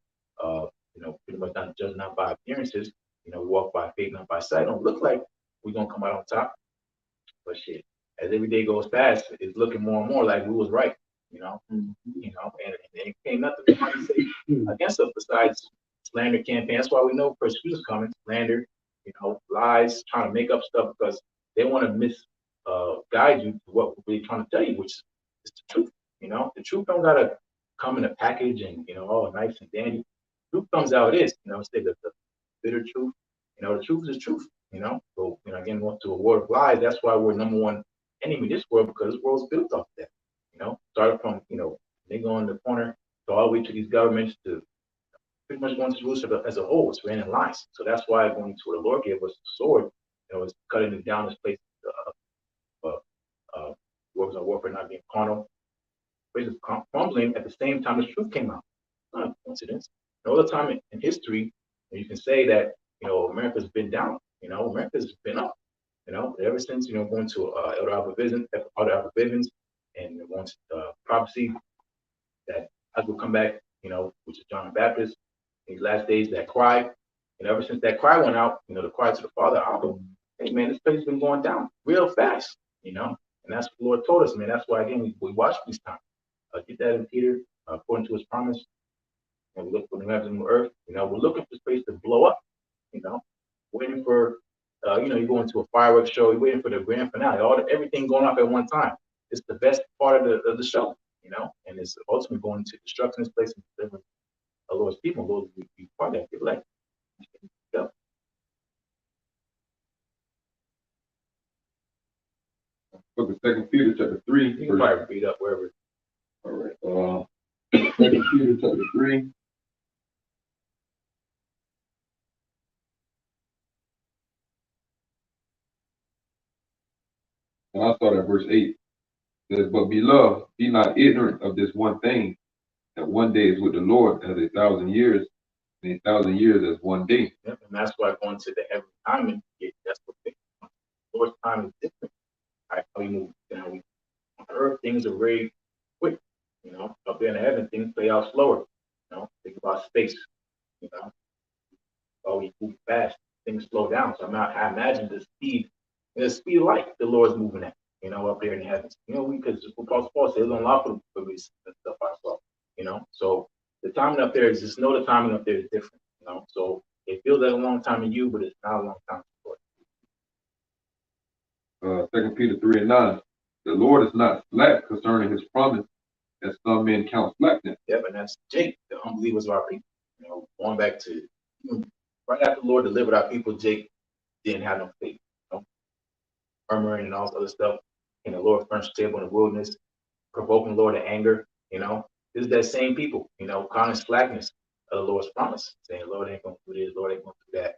pretty much not judged not by appearances, we walk by faith, not by sight. Don't look like we're going to come out on top, but shit, as every day goes past, it's looking more and more like we was right, you know, Mhm. and it came nothing to say against us besides slander campaign. That's why we know persecution's coming, slander, lies, trying to make up stuff because they want to guide you to what we're trying to tell you, which is the truth. The truth don't gotta come in a package and all nice and dandy. Truth comes out it is, it's the bitter truth. The truth is the truth. So again, going to a world of lies. That's why we're number one enemy in this world because this world's built off that. Started from nigga on the corner to all the way to these governments to pretty much going to Jerusalem as a whole. It's ran in lies. So that's why going to the Lord gave us the sword. Is cutting it down this place. Works on warfare not being carnal. Places crumbling at the same time the truth came out. Not a coincidence. No other time in history, you can say that America's been down. America's been up. Ever since going to Elder Albert Bivens, and going to prophecy that God will come back. Which is John the Baptist. These last days, that cry, and ever since that cry went out, the cry to the Father, hey man, this place has been going down real fast. And that's what the Lord told us, man. That's why again we watch these times. Get that in Peter, according to His promise. And we look for the heavens and the earth. We're looking for space to blow up. Waiting for, you go into a fireworks show. You're waiting for the grand finale. Everything going off at one time. It's the best part of the show. And it's ultimately going to destruction this place and delivering the Lord's people. Lord, we be part of that. Get like, yeah. Book of 2 Peter chapter 3. You can probably read up wherever. All right. 2 Peter chapter 3. And I'll start at verse 8. It says, but beloved, be not ignorant of this one thing, that one day is with the Lord as 1,000 years, and 1,000 years as one day. Yep, and that's why going to the heavenly timing, that's what the Lord's time is different. How we move down on earth, things are very quick. Up there in heaven, things play out slower. Think about space. We move fast, things slow down. So I imagine the speed of light the Lord's moving at. Up there in the heavens. Because Apostle Paul says it's unlawful for me and stuff I saw. So the timing up there is just know the timing up there is different. So it feels like a long time to you, but it's not a long time to God. 2 Peter 3 and 9. The Lord is not slack concerning His promise, as some men count slackness. Yep, and that's Jake, the unbelievers of our people. Going back to right after the Lord delivered our people, Jake didn't have no faith. Murmuring and all this other stuff. And the Lord furnished a table in the wilderness, provoking the Lord to anger. This is that same people, calling slackness of the Lord's promise, saying, Lord ain't gonna do this, Lord ain't gonna do that.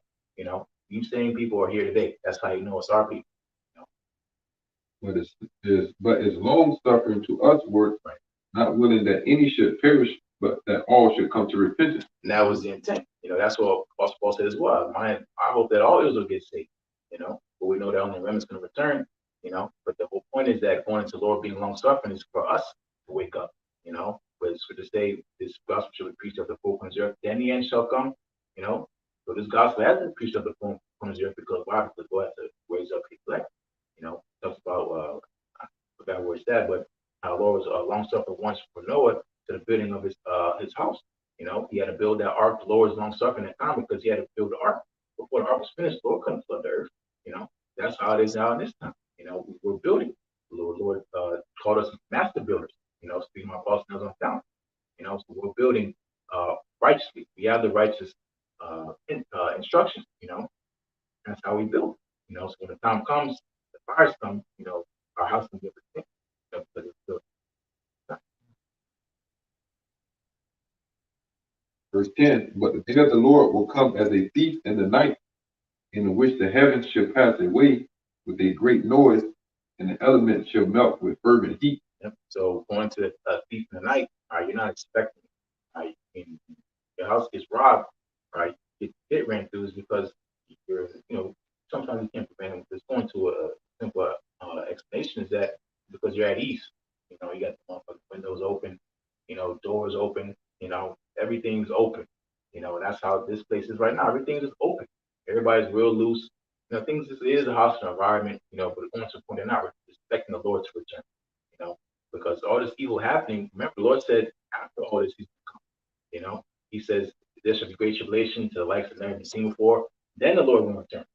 You same people are here today. That's how you know it's our people. But it's long suffering to us work, right, not willing that any should perish, but that all should come to repentance. And that was the intent. That's what Apostle Paul said as well. I hope that all Israel get saved. But we know that only remnant's going to return. But the whole point is that going to the Lord being long suffering is for us to wake up. But it's for to say this gospel shall be preached of the four corners of the earth. Then the end shall come. So this gospel has been preached of the four corners of the earth because why? Because God has to raise up His elect. Talks about I forgot where it's at, but how Lord was long suffering once for Noah to the building of his house. He had to build that ark. The Lord was long suffering at time because He had to build the ark. Before the ark was finished, the Lord couldn't flood the earth. That's how it is now in this time. We're building. The Lord called us master builders. Speaking of my boss knows I'm down. So we're building righteously. We have the righteous instruction. That's how we build. So when the time comes, the fires come. Our house can be protected. Because it's built. Verse 10, but the day of the Lord will come as a thief in the night, in which the heavens shall pass away with a great noise, and the elements shall melt with fervent heat. Yep. So going to a thief in the night, you're not expecting, your house gets robbed, It ran through is because you're, sometimes you can't prevent them. Just going to a simple explanation is that because you're at ease, you got the windows open, doors open, everything's open, and that's how this place is right now. Everything is open. Everybody's real loose. Things is a hostile environment, but going to the point they're not expecting the Lord to return, because all this evil happening, remember, the Lord said, after all this, he's come, he says, there shall be great tribulation to the likes of never been seen before, then the Lord will return,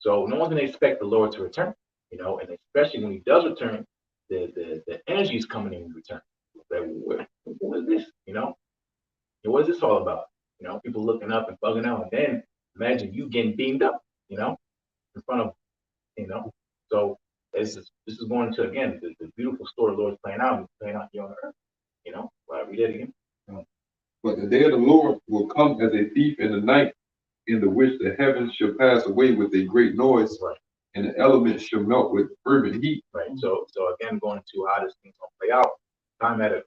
So no one's going to expect the Lord to return, and especially when he does return, the energy is coming in return. Like, what is this, what is this all about? People looking up and bugging out, and then imagine you getting beamed up, in front of, So this is going to, again, the beautiful story the Lord's playing out, and playing out here on earth, read it again. But the day of the Lord will come as a thief in the night, in the which the heavens shall pass away with a great noise, Right. and the elements shall melt with fervent heat. Right. So again, going to how this thing's gonna play out, time had to,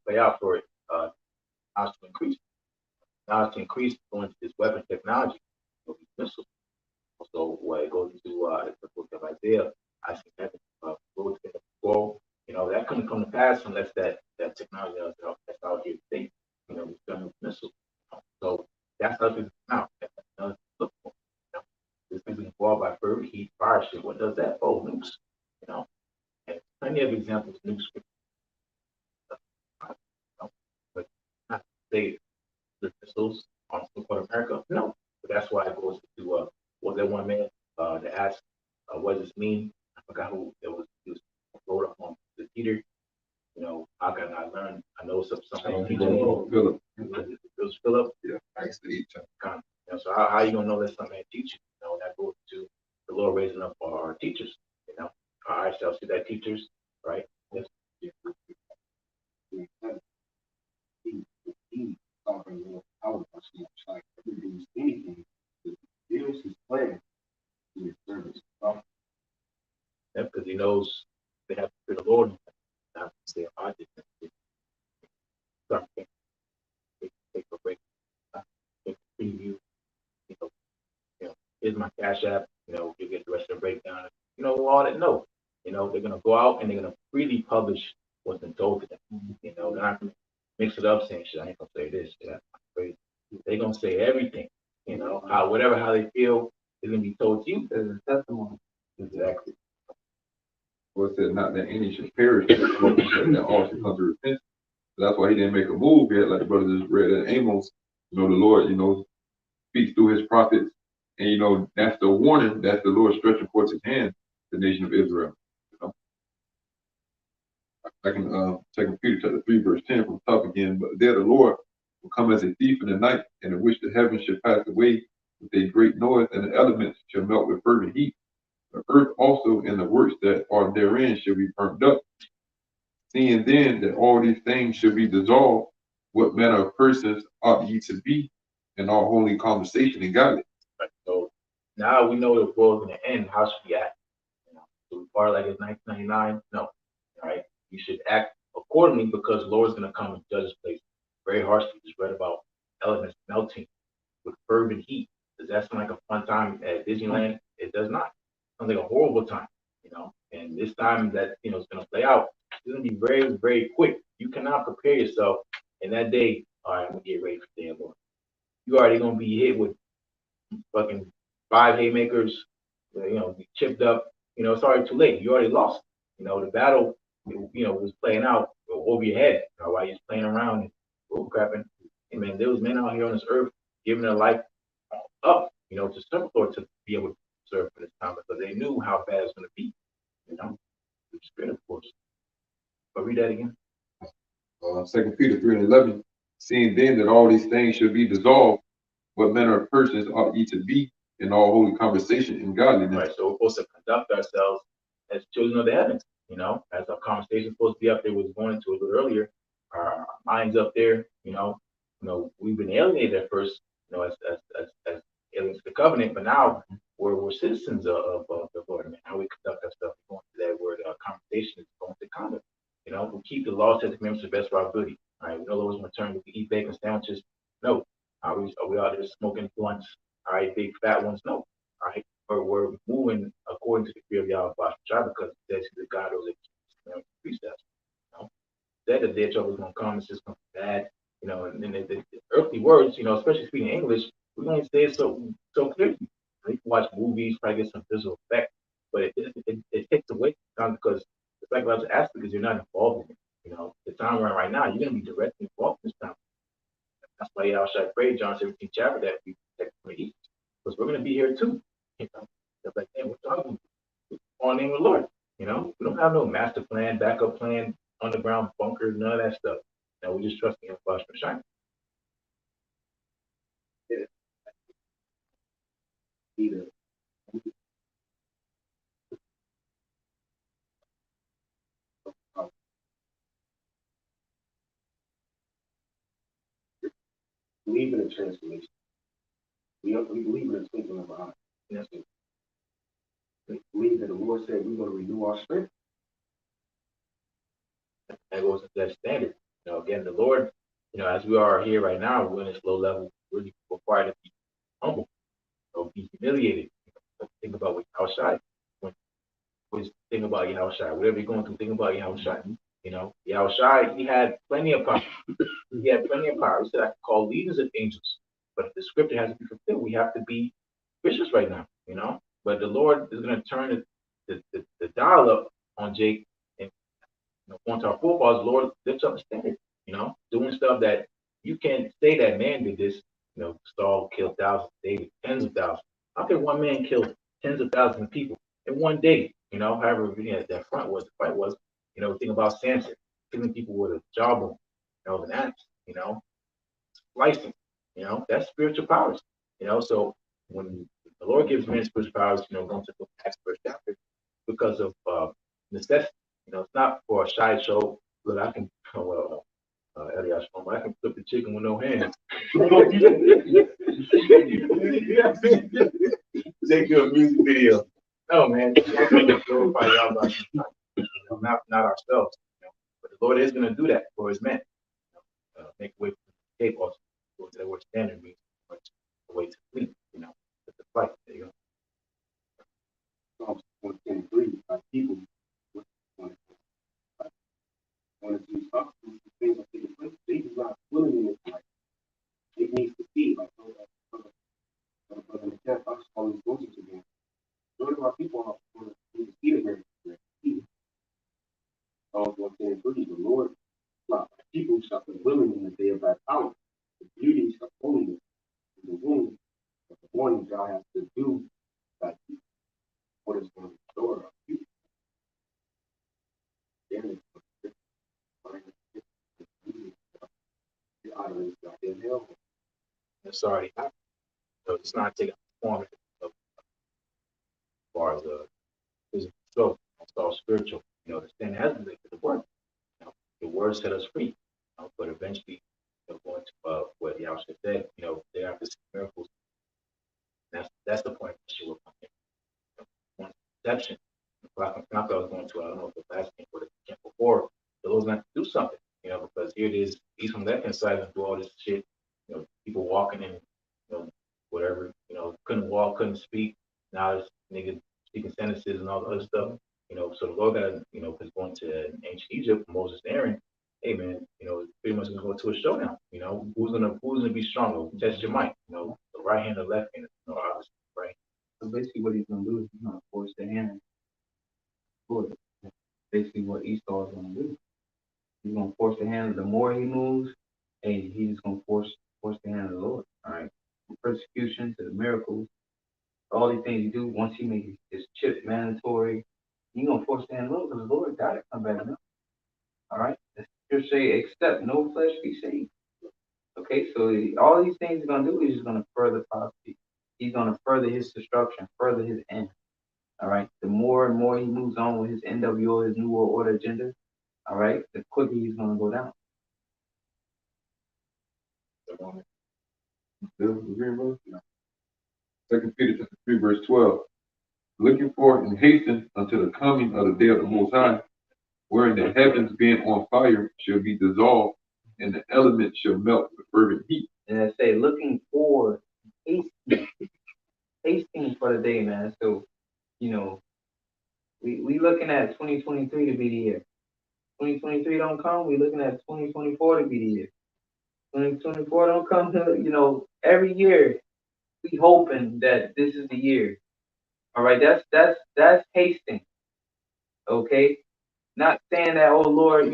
play out for it, how to increase. Now it's to increase going to this weapon technology, these missiles. So what it goes into the book of Isaiah, I see heaven roads in the flow. That couldn't come to pass unless that technology that's out here today, we've done with missiles. So that's how this is now. Look for. This thing's involved by fervent heat, fire shit. What does that? Oh, nukes. And plenty of examples of nukes. But not to say the missiles on support America. No. But that's why it goes to was there one man that asked, what does this mean? I forgot who it was. He was wrote up on the Peter. How can I learn? I know something teaching me. Philip. It was Philip. Yeah, I used to eat time. So how you gonna know that something teach you? That goes to the Lord raising up our teachers. Our eyes shall see that teachers, right? Yes. Like everything's anything, reveals his plan to his servants. Yeah, because he knows they have to fear the Lord. Not to say, I did take a break, take a preview. Here's my cash app. You get the rest of the breakdown. All that. No, they're gonna go out and they're gonna freely publish what's been told to them. They're not gonna mix it up saying, shit, I ain't gonna say this. Yeah, crazy. They're gonna say everything. How they feel is gonna be told to you. There's a testimony. Exactly. Well, it said not that any should perish, but that all should come to repentance. So that's why he didn't make a move yet, like the brother just read in Amos. The Lord, speaks through his prophets. And, that's the warning. That's the Lord stretching forth his hand to the nation of Israel. Second Peter chapter 3, verse 10 from the top again. But there the Lord will come as a thief in the night, and in which the heavens shall pass away with a great noise, and the elements shall melt with fervent heat. The earth also and the works that are therein shall be burnt up. Seeing then that all these things shall be dissolved, what manner of persons ought ye to be in all holy conversation and godliness? Right. So now we know the world's gonna end. How should we act? So we part like it's 1999? No. All right. You should act accordingly because the Lord's gonna come and judge this place very harshly. We just read about elements melting with fervent heat. Does that sound like a fun time at Disneyland? It does not. It sounds like a horrible time, And this time that is gonna play out, it's gonna be very, very quick. You cannot prepare yourself in that day. All right, I'm gonna get ready for the day of Lord. You already gonna be hit with fucking 5 haymakers, be chipped up. It's already too late. You already lost. The battle, was playing out over your head. While you're playing around and bull crapping. Hey man, there was men out here on this earth giving their life up, to serve the Lord to be able to serve for this time because they knew how bad it's going to be. The spirit, of course. But read that again. 2 Peter 3 and 11. Seeing then that all these things shall be dissolved, what manner of persons ought ye to be in all holy conversation and godliness? Right. So we're supposed to conduct ourselves as children of the heavens. As our conversation is supposed to be up there, was going into a little earlier. Our minds up there. We've been alienated at first. As aliens to the covenant, but now we're citizens of the Lord. Man, how we conduct ourselves, going to that word conversation is going to conduct. We keep the law, statutes, commandments to the best of our ability. All right, we know the Lord's return. We can eat bacon sandwiches. No. Are we out there smoking blunts? All right, big fat ones. No. All right, we're moving according to the fear of Yahweh because it says the God of the precepts. That the day of trouble is going to come. It's just going to be bad. And then the earthly words, especially speaking English, we don't say it so clearly. You can watch movies, probably get some visual effect, but it takes away from sometimes because the psychological aspect is you're not involved in it. The time we're in right now, you're going to be directly involved in this time. That's why y'all should pray John 17 chapter that we protect from the east. Because we're going to be here too. It's like, hey, we're talking on the name of the Lord. We don't have no master plan, backup plan, underground bunkers, none of that stuff. We're just trusting in flash for shine. Either believe in a transformation. We believe in a twinkling of an eye. Yes. We believe that the Lord said we're going to renew our strength. That goes into that standard. Again, the Lord, as we are here right now, we're in this low level, really required to be humble, be humiliated. Think about what Yahushua, think about Yahushua, whatever you're going through, think about Yahushua. Yahushua, he had plenty of power. He had plenty of power. He said, I can call leaders of angels, but the scripture has to be fulfilled. We have to be vicious right now, But the Lord is going to turn the dial up on Jake and going to our forefathers. Lord lifts up the standard, doing stuff that you can't say that man did this. Saul killed thousands, David tens of thousands. How can one man kill tens of thousands of people in one day? However, that front was, the fight was. Think about Samson killing people with a jawbone, an axe, slicing, that's spiritual powers, So when the Lord gives men spiritual powers, going to the Acts first chapter, because of necessity, it's not for a shy show. Look, I can, Elias, I can flip the chicken with no hands. Take you a music video. No, man, glorify y'all, not ourselves. But the Lord is going to do that for His men. Make way for the escape also. That word standard means the way to sleep. It's the fight. There you go. Psalms 123, people wanted to stop things that take place. They do not willing in this life. It needs to be like brother in the camp. I just always go to again. Majority of our people are going to see the very Psalms 123, the Lord, my people shall be willing in the day of thy power. The beauty shall holiness in the womb. But the morning God has to do that what is going to restore our future. Then it's already happened. It's not taking form of as far as physical stroke. It's all spiritual. The sin has been linked to the word. The word set us free. But eventually, going to what Yahshua said, they have to see miracles. That's the point that she will come in. One conception. The prophet I was going to, I don't know if the last game or the game before, the Lord's going to do something, because here it is, he's from left hand side and do all this shit, people walking in, whatever, couldn't walk, couldn't speak. Now it's nigga speaking sentences and all the other stuff, so the Lord got, is going to ancient Egypt, Moses and Aaron, hey man, pretty much going to go to a showdown, who's gonna be stronger, test your might, the right hand or left hand, obviously, right? So basically what he's going to do is he's going to force the hand forward. Basically what Esau is going to do. He's going to force the hand. The more he moves, hey, he's going to force the hand of the Lord. All right. From persecution to the miracles, all these things you do, once he makes his chip mandatory, you're going to force the hand of the Lord because the Lord got it come back now. All right. The scripture say, except no flesh be saved. Okay, so all these things he's going to do is just going to further prophecy. He's going to further his destruction, further his end. All right. The more and more he moves on with his NWO, his New World Order agenda, all right, the quicker he's going to go down. Second Peter chapter 3, verse 12. Looking forward and hasten unto the coming of the day of the Most High, wherein the heavens being on fire shall be dissolved, and the elements shall melt with fervent heat. And I say, looking forward, hasting for the day, man. So, we looking at 2023 to be the year. 2023 don't come, we looking at 2024 to be the year. 2024 don't come to, every year we hoping that this is the year. All right, that's hasting. Okay, not saying that, oh Lord,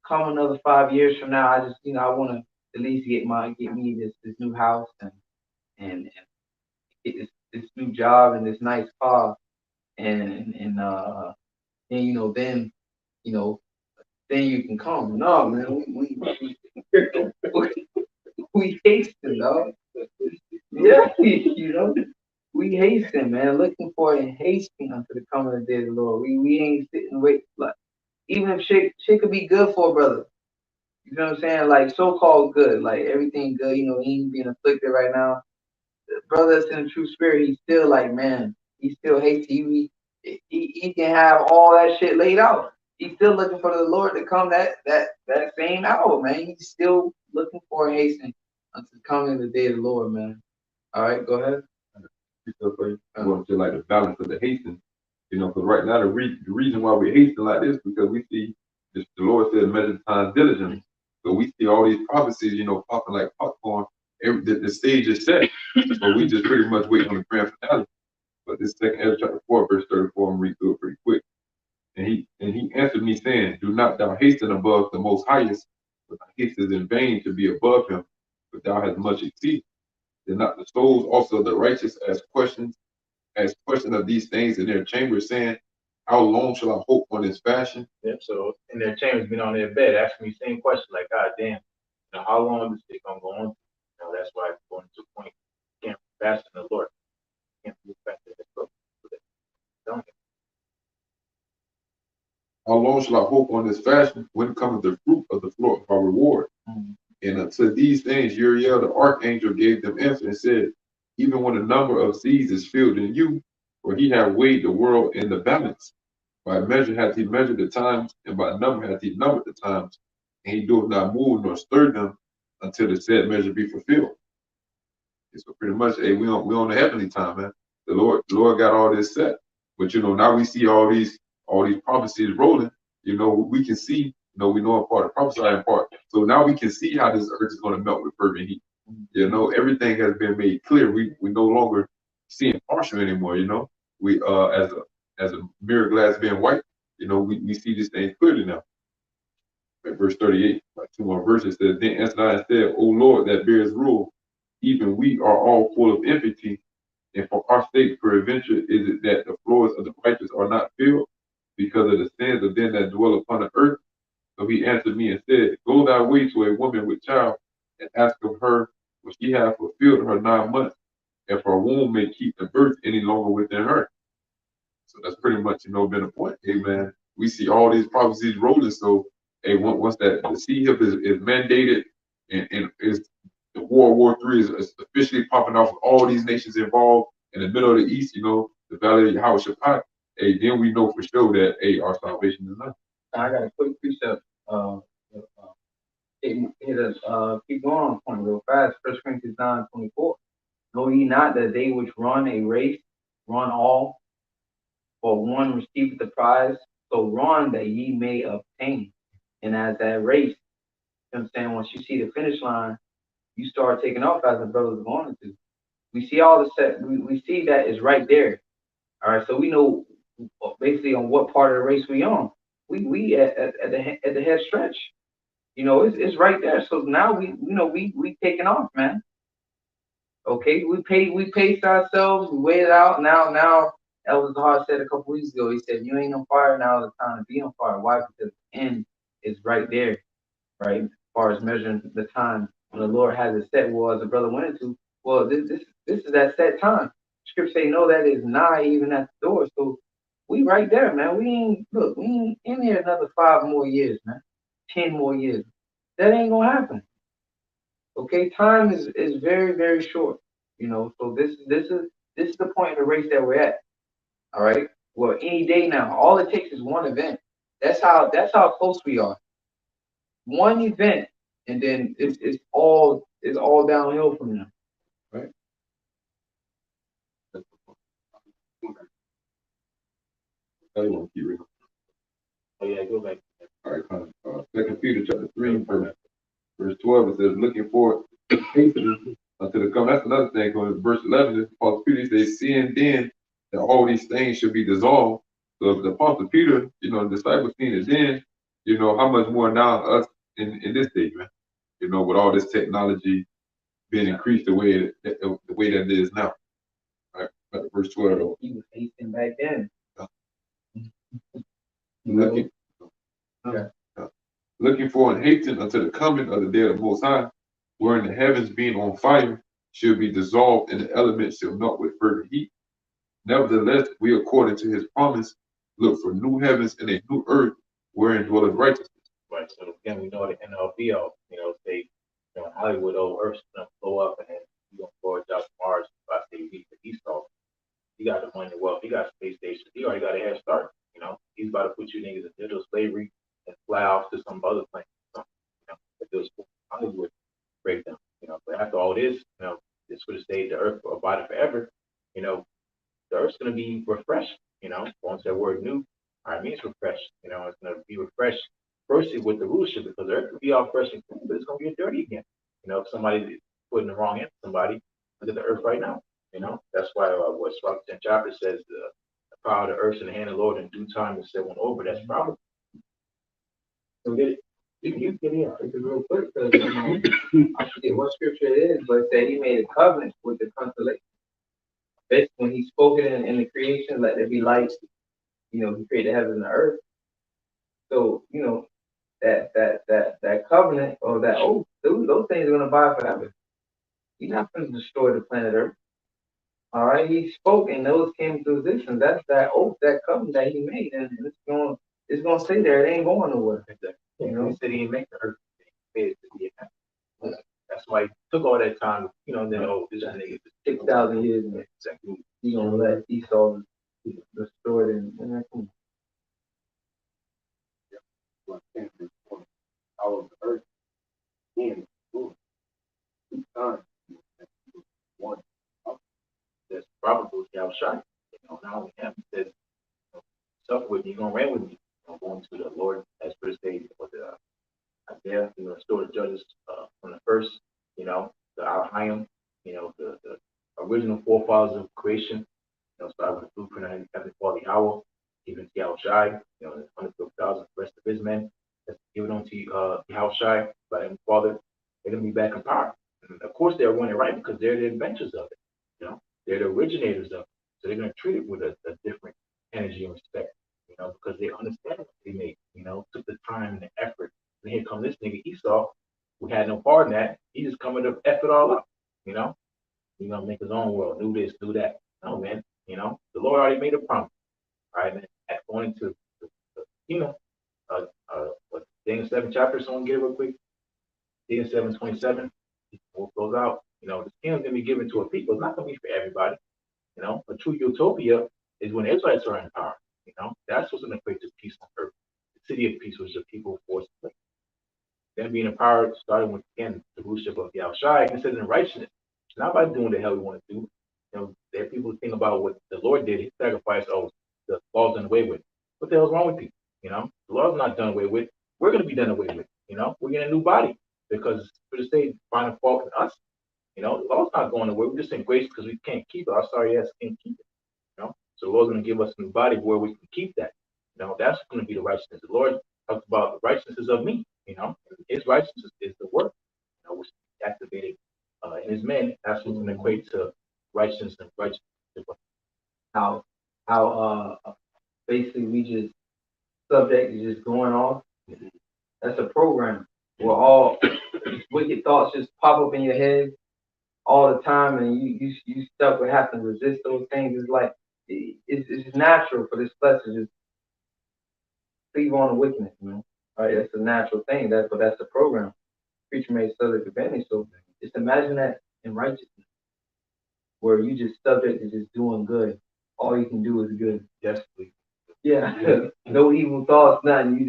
come another 5 years from now, I just, I want to at least get me this new house and get this new job and this nice car and then you know then you can come. No, man, we hasten, dog. Yeah, we hasten, man, looking for and hasting unto the coming of the day of the Lord. We ain't sitting and wait. Like, even if shit could be good for a brother, you know what I'm saying? Like so called good, like everything good. He ain't being afflicted right now. The brother that's in the true spirit, he's still like, man, he still hates you. He can have all that shit laid out. He's still looking for the Lord to come that same hour, man. He's still looking for and hastening unto the coming of the day of the Lord, man. All right, go ahead. I want to like the balance of the hasten, because right now the reason why we hasten like this because we see the Lord said measure the time diligently. So we see all these prophecies, popping like popcorn. The stage is set, but we just pretty much wait on the grand finale. But this second Ezra chapter 4, verse 34, I'm read through it pretty quick. And he answered me saying, do not thou hasten above the most highest, but thou hastest in vain to be above him, but thou hast much exceeded. Did not the souls also of the righteous ask questions of these things in their chambers, saying, how long shall I hope on this fashion? Yep. So in their chambers, being on their bed, asking me the same question, like, God damn, how long is it gonna go on? That's why it's going to a point. You can't fast in the Lord. You can't move fast in the book. Don't How long shall I hope on this fashion? When cometh the fruit of the floor of our reward? Mm-hmm. And unto these things Uriel the archangel gave them answer and said, even when the number of seas is filled in you, for he hath weighed the world in the balance. By measure hath he measured the times, and by number hath he numbered the times, and he doeth not move nor stir them until the said measure be fulfilled. And so pretty much, hey, we on the heavenly time, man. The Lord got all this set. But now we see all these prophecies rolling. We can see, we know a part of prophesy in part. So now we can see how this earth is going to melt with fervent heat. Everything has been made clear. We no longer seeing partial anymore. We as a mirror glass being white. We see this thing clearly now. At verse 38, like two more verses says, then answered I and said, O Lord, that bears rule, even we are all full of iniquity, and for our sake, peradventure, is it that the floors of the righteous are not filled because of the sins of them that dwell upon the earth? So he answered me and said, go thy way to a woman with child, and ask of her when she hath fulfilled her 9 months, if her womb may keep the birth any longer within her. So that's pretty much, been a point. Amen. We see all these prophecies rolling. So, hey, once that the sea hip is mandated and is the World War III is officially popping off with all these nations involved in the middle of the East, the Valley of Yehoshaphat, hey, then we know for sure that, hey, our salvation is not. I got a quick precept. Keep going on point real fast. 1 Corinthians 9:24. Know ye not that they which run a race run all, for one receiveth the prize? So run that ye may obtain. And as that race, you know what I'm saying, once you see the finish line, you start taking off as the brothers are going to. We see all the set. We see that is right there. All right, so we know basically on what part of the race we on. We at the head stretch. It's right there. So now we taking off, man. Okay, we paced ourselves, we waited out. Now Elvis Hart said a couple weeks ago, he said, you ain't on fire, now it's time to be on fire. Why? Because the end is right there, right? As far as measuring the time when the Lord has it set, well, as the brother went into, well, this is that set time. Scripture say, no, that is nigh even at the door. So we right there, man. We ain't in here another 5 more years, man. 10 more years. That ain't gonna happen. Okay, time is very, very short. So this is the point of the race that we're at. All right. Well, any day now, all it takes is one event. That's how close we are. One event, and then it's all downhill from there. Right. I want to keep reading. Oh yeah, go back. All right, 2 Peter chapter 3, verse 12, it says, looking forward hastily unto the come. That's another thing. Going verse 11, Paul Peter says, seeing then that all these things should be dissolved, So if the Apostle Peter, the disciples seen it then, how much more now us in this day, man? With all this technology being increased the way that it is now. Right? Verse 12. He was hasting back then. Looking, looking for and hastening unto the coming of the day of the Most High, wherein the heavens being on fire shall be dissolved, and the elements shall melt with fervent heat. Nevertheless, we, according to his promise, look for new heavens and a new earth, wherein dwelleth righteousness. Right. So again, we know the NLBO, say, in Hollywood, Earth's gonna blow up and then you're gonna forward out to Mars. If I say we to Esau, he got the money, wealth, he got space station, he already got a head start. He's about to put you niggas in digital slavery and fly off to some other planet. But this Hollywood breakdown. But after all this, this would have stayed the Earth about it forever. The Earth's gonna be refreshed. Going to that word new, it means refreshed. It's gonna be refreshed. Firstly, with the rulership, because the Earth will be all fresh and clean, but it's gonna get dirty again. If somebody putting the wrong hand to somebody, look at the Earth right now. That's why what Rock chapter says, the power of the earth in the hand of the Lord in due time is set one over. That's probably. So get it. You get it. It's real quick because I forget what scripture it is, but it said he made a covenant with the constellation. Basically, when he spoke it in the creation, let there be light. He created the heavens and the earth. So that covenant or that oath, those things are gonna abide forever. He's not going to destroy the planet Earth. All right, he spoke and those came into existence. That's that oath, that covenant that he made, and it's gonna stay there. It ain't going nowhere. He said he didn't make the Earth. He made it to be a heaven. That's why it took all that time. Then this nigga 6,000 years. Exactly. He gonna let Esau destroy it and Power of the earth and two times. One. That's probably how shy. Not only him, he said, suffer with me, you're gonna reign with me. I'm going to the Lord as per state for the Isaiah, restore the judges from the first, the Al-Hayim, the original forefathers of creation, start with the blueprint of Heavenly Father Yahweh, even to Yahweh Shai, the 150,000 rest of his men, that's given unto Yahweh Shai by Heavenly Father, they're gonna be back in power. And of course they're running right because they're the inventors of it, they're the originators of it. So they're gonna treat it with a different energy and respect, because they understand what they made, took the time and the effort. And here come this nigga Esau, who had no part in that. He just coming to F it all up, He's gonna make his own world, do this, do that. No, man, the Lord already made a promise. All right, man. Going to what Daniel 7 chapter, someone get it real quick. Daniel 7:27. We'll close out. The kingdom's gonna be given to a people. It's not gonna be for everybody. A true utopia is when Israelites are in power. That's what's gonna create the peace on earth. The city of peace, which the people forced to live. Then being empowered, starting with again the rulership of Yahushua, and it says in righteousness. It's not about doing the hell we want to do. There are people who think about what the Lord did. He sacrificed. Oh, the law's done away with. What the hell's wrong with people? The law's not done away with. We're gonna be done away with. We're getting a new body because for the state finding fault in us. The law's not going away. We're just in grace because we can't keep it. Our sorry ass can't keep it. So the Lord's going to give us a new body where we can keep that. That's going to be the righteousness. The Lord talks about the righteousness of me. His righteousness is the work. Which is activated in His men. That's what's going to equate to righteousness and righteousness. how basically we just subject is just going off. That's a program where all wicked thoughts just pop up in your head all the time, and you stuck with having to resist those things. It's like it's natural for this flesh to just cleave on the wickedness, Right? That's a natural thing. That's the program. Preacher made subject advantage. So just imagine that in righteousness, where you just subject to just doing good. All you can do is good. Yes, please. Yeah. No evil thoughts, nothing.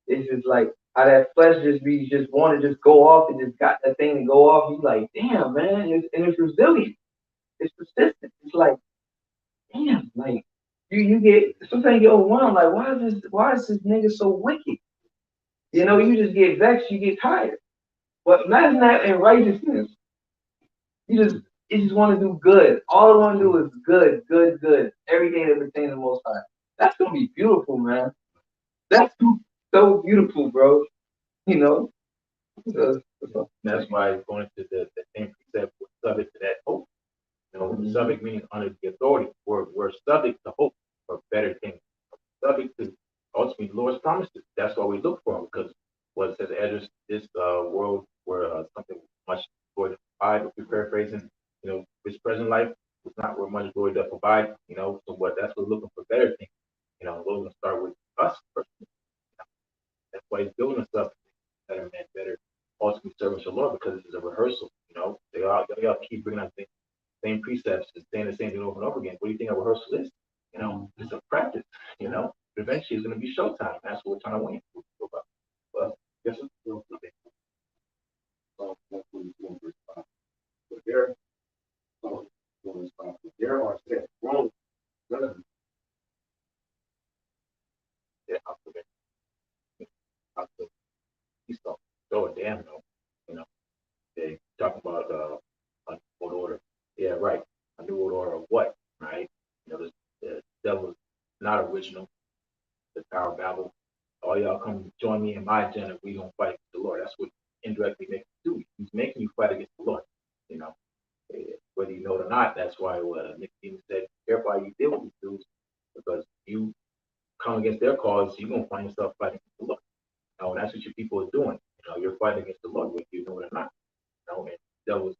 It's just like how that flesh just want to just go off and just got that thing to go off. You like, damn, man, it's resilient. It's persistent. It's like, damn, like you get sometimes you get overwhelmed. Like, why is this nigga so wicked? You just get vexed. You get tired. But imagine that in righteousness. You just want to do good. All I want to do is good, good, good. Everything that pertains to the Most High. That's gonna be beautiful, man. That's so beautiful, bro. You know, That's why going to the same precept was subject to that hope. You know, subject meaning under the authority. We're subject to hope for better things. Subject to ultimately the Lord's promises. That's why we look for them, because what it says, Ezra, this world where something much glory to provide, if we're paraphrasing, you know, this present life is not where much glory to provide, you know, so what that's what we're looking for better things. You know, we're going to start with us first. That's why he's building us up better man, better ultimate servants of the Lord, because this is a rehearsal, you know. They all keep bringing up the same precepts and saying the same thing over and over again. What do you think a rehearsal is? You know, it's a practice, you know. But eventually it's gonna be showtime. That's what we're trying to win. Well, yes, sir. But there, there are steps wrong. Yeah, I'll he's gonna throw a damn no. You know, they talk about a new world order. Yeah, right. A new world order of what? Right? You know, the devil is not original. The Tower of Babel. All y'all come join me in my agenda. We gonna fight against the Lord. That's what indirectly makes you do. He's making you fight against the Lord. You know, whether you know it or not. That's why Nicodemus said, "Careful how you deal with these dudes, because you come against their cause, you're gonna find yourself fighting against the Lord. You know, and that's what your people are doing. You know, you're fighting against the Lord, whether you know it or not. You know, and the devil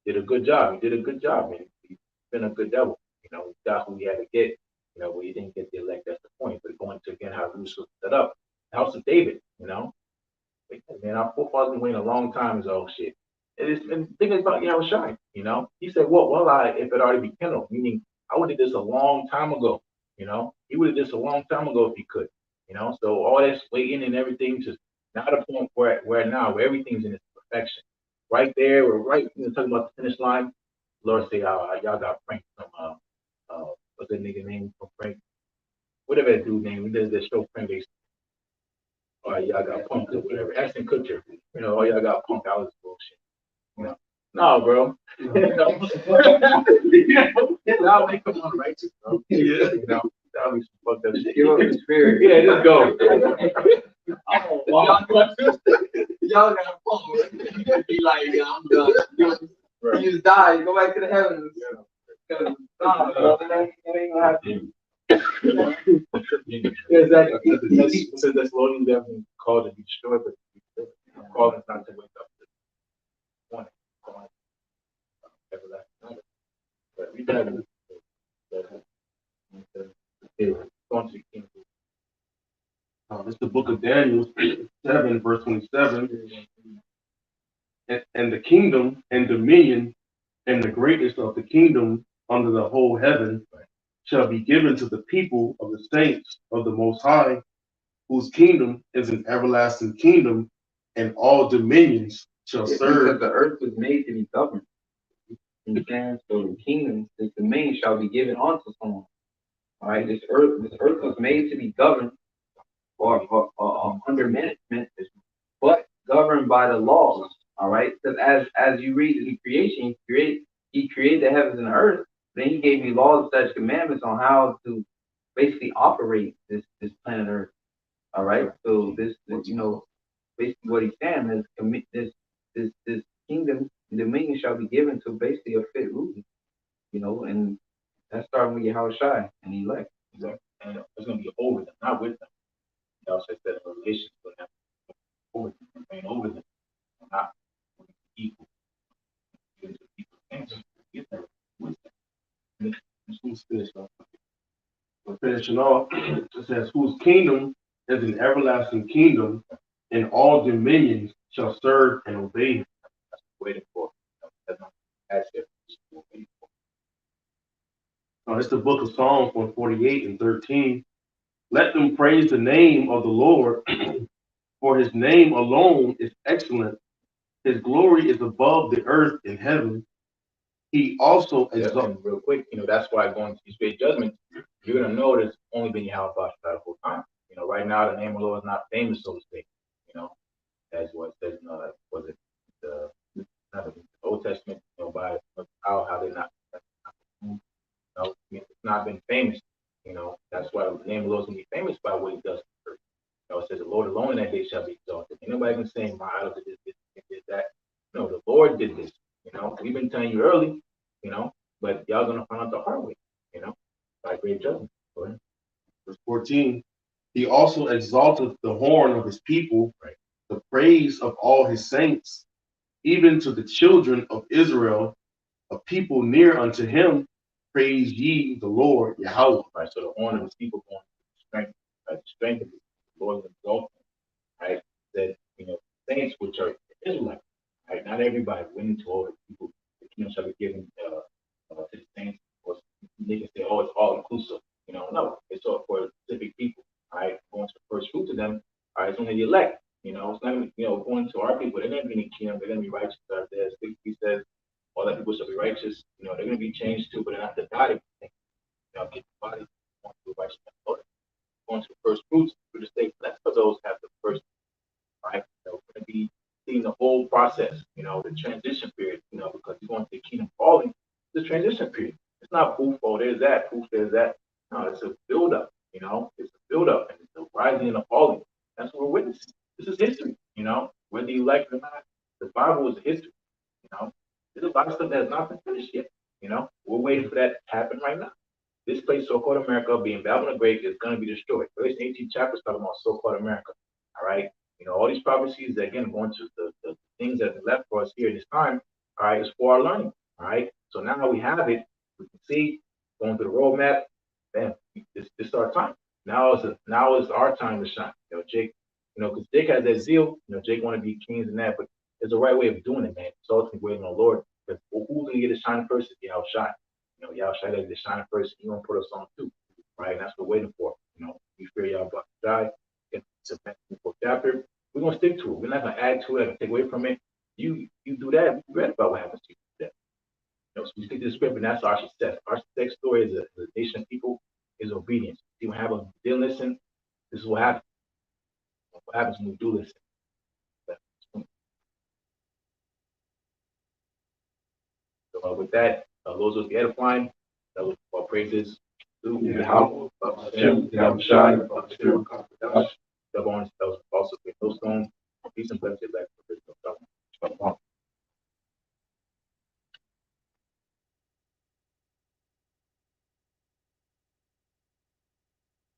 did a good job. He did a good job, man. He's been a good devil. You know, he got who he had to get. You know, where he didn't get the elect. That's the point. But going to again how Ruth was set up, the house of David. You know, man, our forefathers been waiting a long time. Is oh shit. And the thing is about Yahweh Shai, you know, he said, "What? Well, if it already be kindled," meaning I would have did this a long time ago. You know, he would have did this a long time ago if he could. You know, so all this waiting and everything just now the point where now where everything's in its perfection. Right there, we're right. You know, talking about the finish line. Lord say, y'all got Frank from what's that nigga name from Frank? Whatever that dude name. He does that show Frank. Or y'all got punked or whatever. Ashton Kutcher. You know, y'all got punked. I was bullshit. You know. No, bro. No. I'll make them on righteous, bro. Yeah. You know, that'll be some fucked up shit. give up the spirit. Yeah, just go. Oh, wow. Y'all got a phone. Be like, yeah, I'm done. You just die. You go back to the heavens. Yeah. Nah, brother, that ain't gonna happen. Exactly. Because that's Lord, you have been called to be destroyed, but called us not to wake up to one. Everlasting. But we got to going to the kingdom. It's the book of Daniel 7, verse 27. And the kingdom and dominion and the greatness of the kingdom under the whole heaven shall be given to the people of the saints of the Most High, whose kingdom is an everlasting kingdom, and all dominions shall serve. Because the earth was made to be governed. You understand? So the kingdom, the domain shall be given unto someone. All right, this earth was made to be governed or under management, but governed by the laws. All right, because as you read in creation, he created the heavens and the earth. Then he gave me laws, such commandments on how to basically operate this planet Earth. All right, so this you know basically what he's saying is commit this kingdom dominion shall be given to basically a fit ruler. You know, and that's starting with Yahweh Shai and elect. Exactly. And it's going to be over them, not with them. You know, so I said a relation to them, over them, remain over them, not equal. Get to equal things. Get there with them. Who's this? We're finishing off. It says, whose kingdom is an everlasting kingdom, and all dominions shall serve and obey. That's what we're waiting for. That's not that's it. We're waiting for. It's the book of Psalms 148 and 13. Let them praise the name of the Lord, for his name alone is excellent. His glory is above the earth and heaven. He also exalts. Real quick, you know, that's why going to these great judgments, you're going to know it's only been Yahweh the whole time. You know, right now, the name of the Lord is not famous, so to speak. You know, as what it says, was it the Old Testament, you know, by how they not, you know, it's not been famous. You know, that's why the name of Lord did this. We've been telling you early, but y'all gonna find out the hard way, by great judgment. Go ahead. Verse 14. He also exalteth the horn of his people, Right. the praise of all his saints, even to the children of Israel, a people near unto him. Praise ye the Lord Yahweh. Right. So the horn of his people going to strength, right? The strength of the Lord will exalt him, right? That saints which are Israelites, right? Not everybody went into all the people. The kingdom shall be given to the saints. Or they can say, oh, it's all inclusive. No, it's all for specific people. All right, going to the first fruits of them. All right, it's only the elect. It's not going to our people. They're going to be in the kingdom. They're going to be righteous. Isaiah 60 says, all that people shall be righteous. They're going to be changed too, but they're not the body. Get the body going to the righteous. Going to the first fruits through the state. That's for those who have the first. Right, we're going to be seeing the whole process. The transition period. Because you're going to the kingdom calling. The transition period. It's not poof. Oh, there's that. Poof, there's that. No, it's a build up. It's a build up and it's a rising and a falling. That's what we're witnessing. This is history. Whether you like it or not, the Bible is history. There's a lot of stuff that has not been finished yet. We're waiting for that to happen right now. This place, so-called America, being Babylon the Great, is going to be destroyed. First 18 chapters talking about so-called America. All right. All these prophecies that again going to the things that are left for us here in this time. All right, is for our learning. All right. So now we have it. We can see going through the roadmap. Man, this is our time. Now is our time to shine. Jake. Because Jake has that zeal. Jake want to be kings and that, but there's a right way of doing it, man. It's ultimately waiting on the Lord. Because who's gonna get to shine first is Yahweh Shai. Yahweh Shai gonna get to shine first. He gonna put us on too, right? And that's what we're waiting for. We fear Yahweh Shai. It's a chapter. We're gonna stick to it. We're not gonna add to it and take away from it. You do that. We read about what happens to you. So we stick to the script, and that's our success. Our success story as a nation of people is obedience. If you have a didn't listen, this is what happens. What happens when we do listen? So with that, those will be edifying. That was our praises to Yahweh, Yahweh Shai,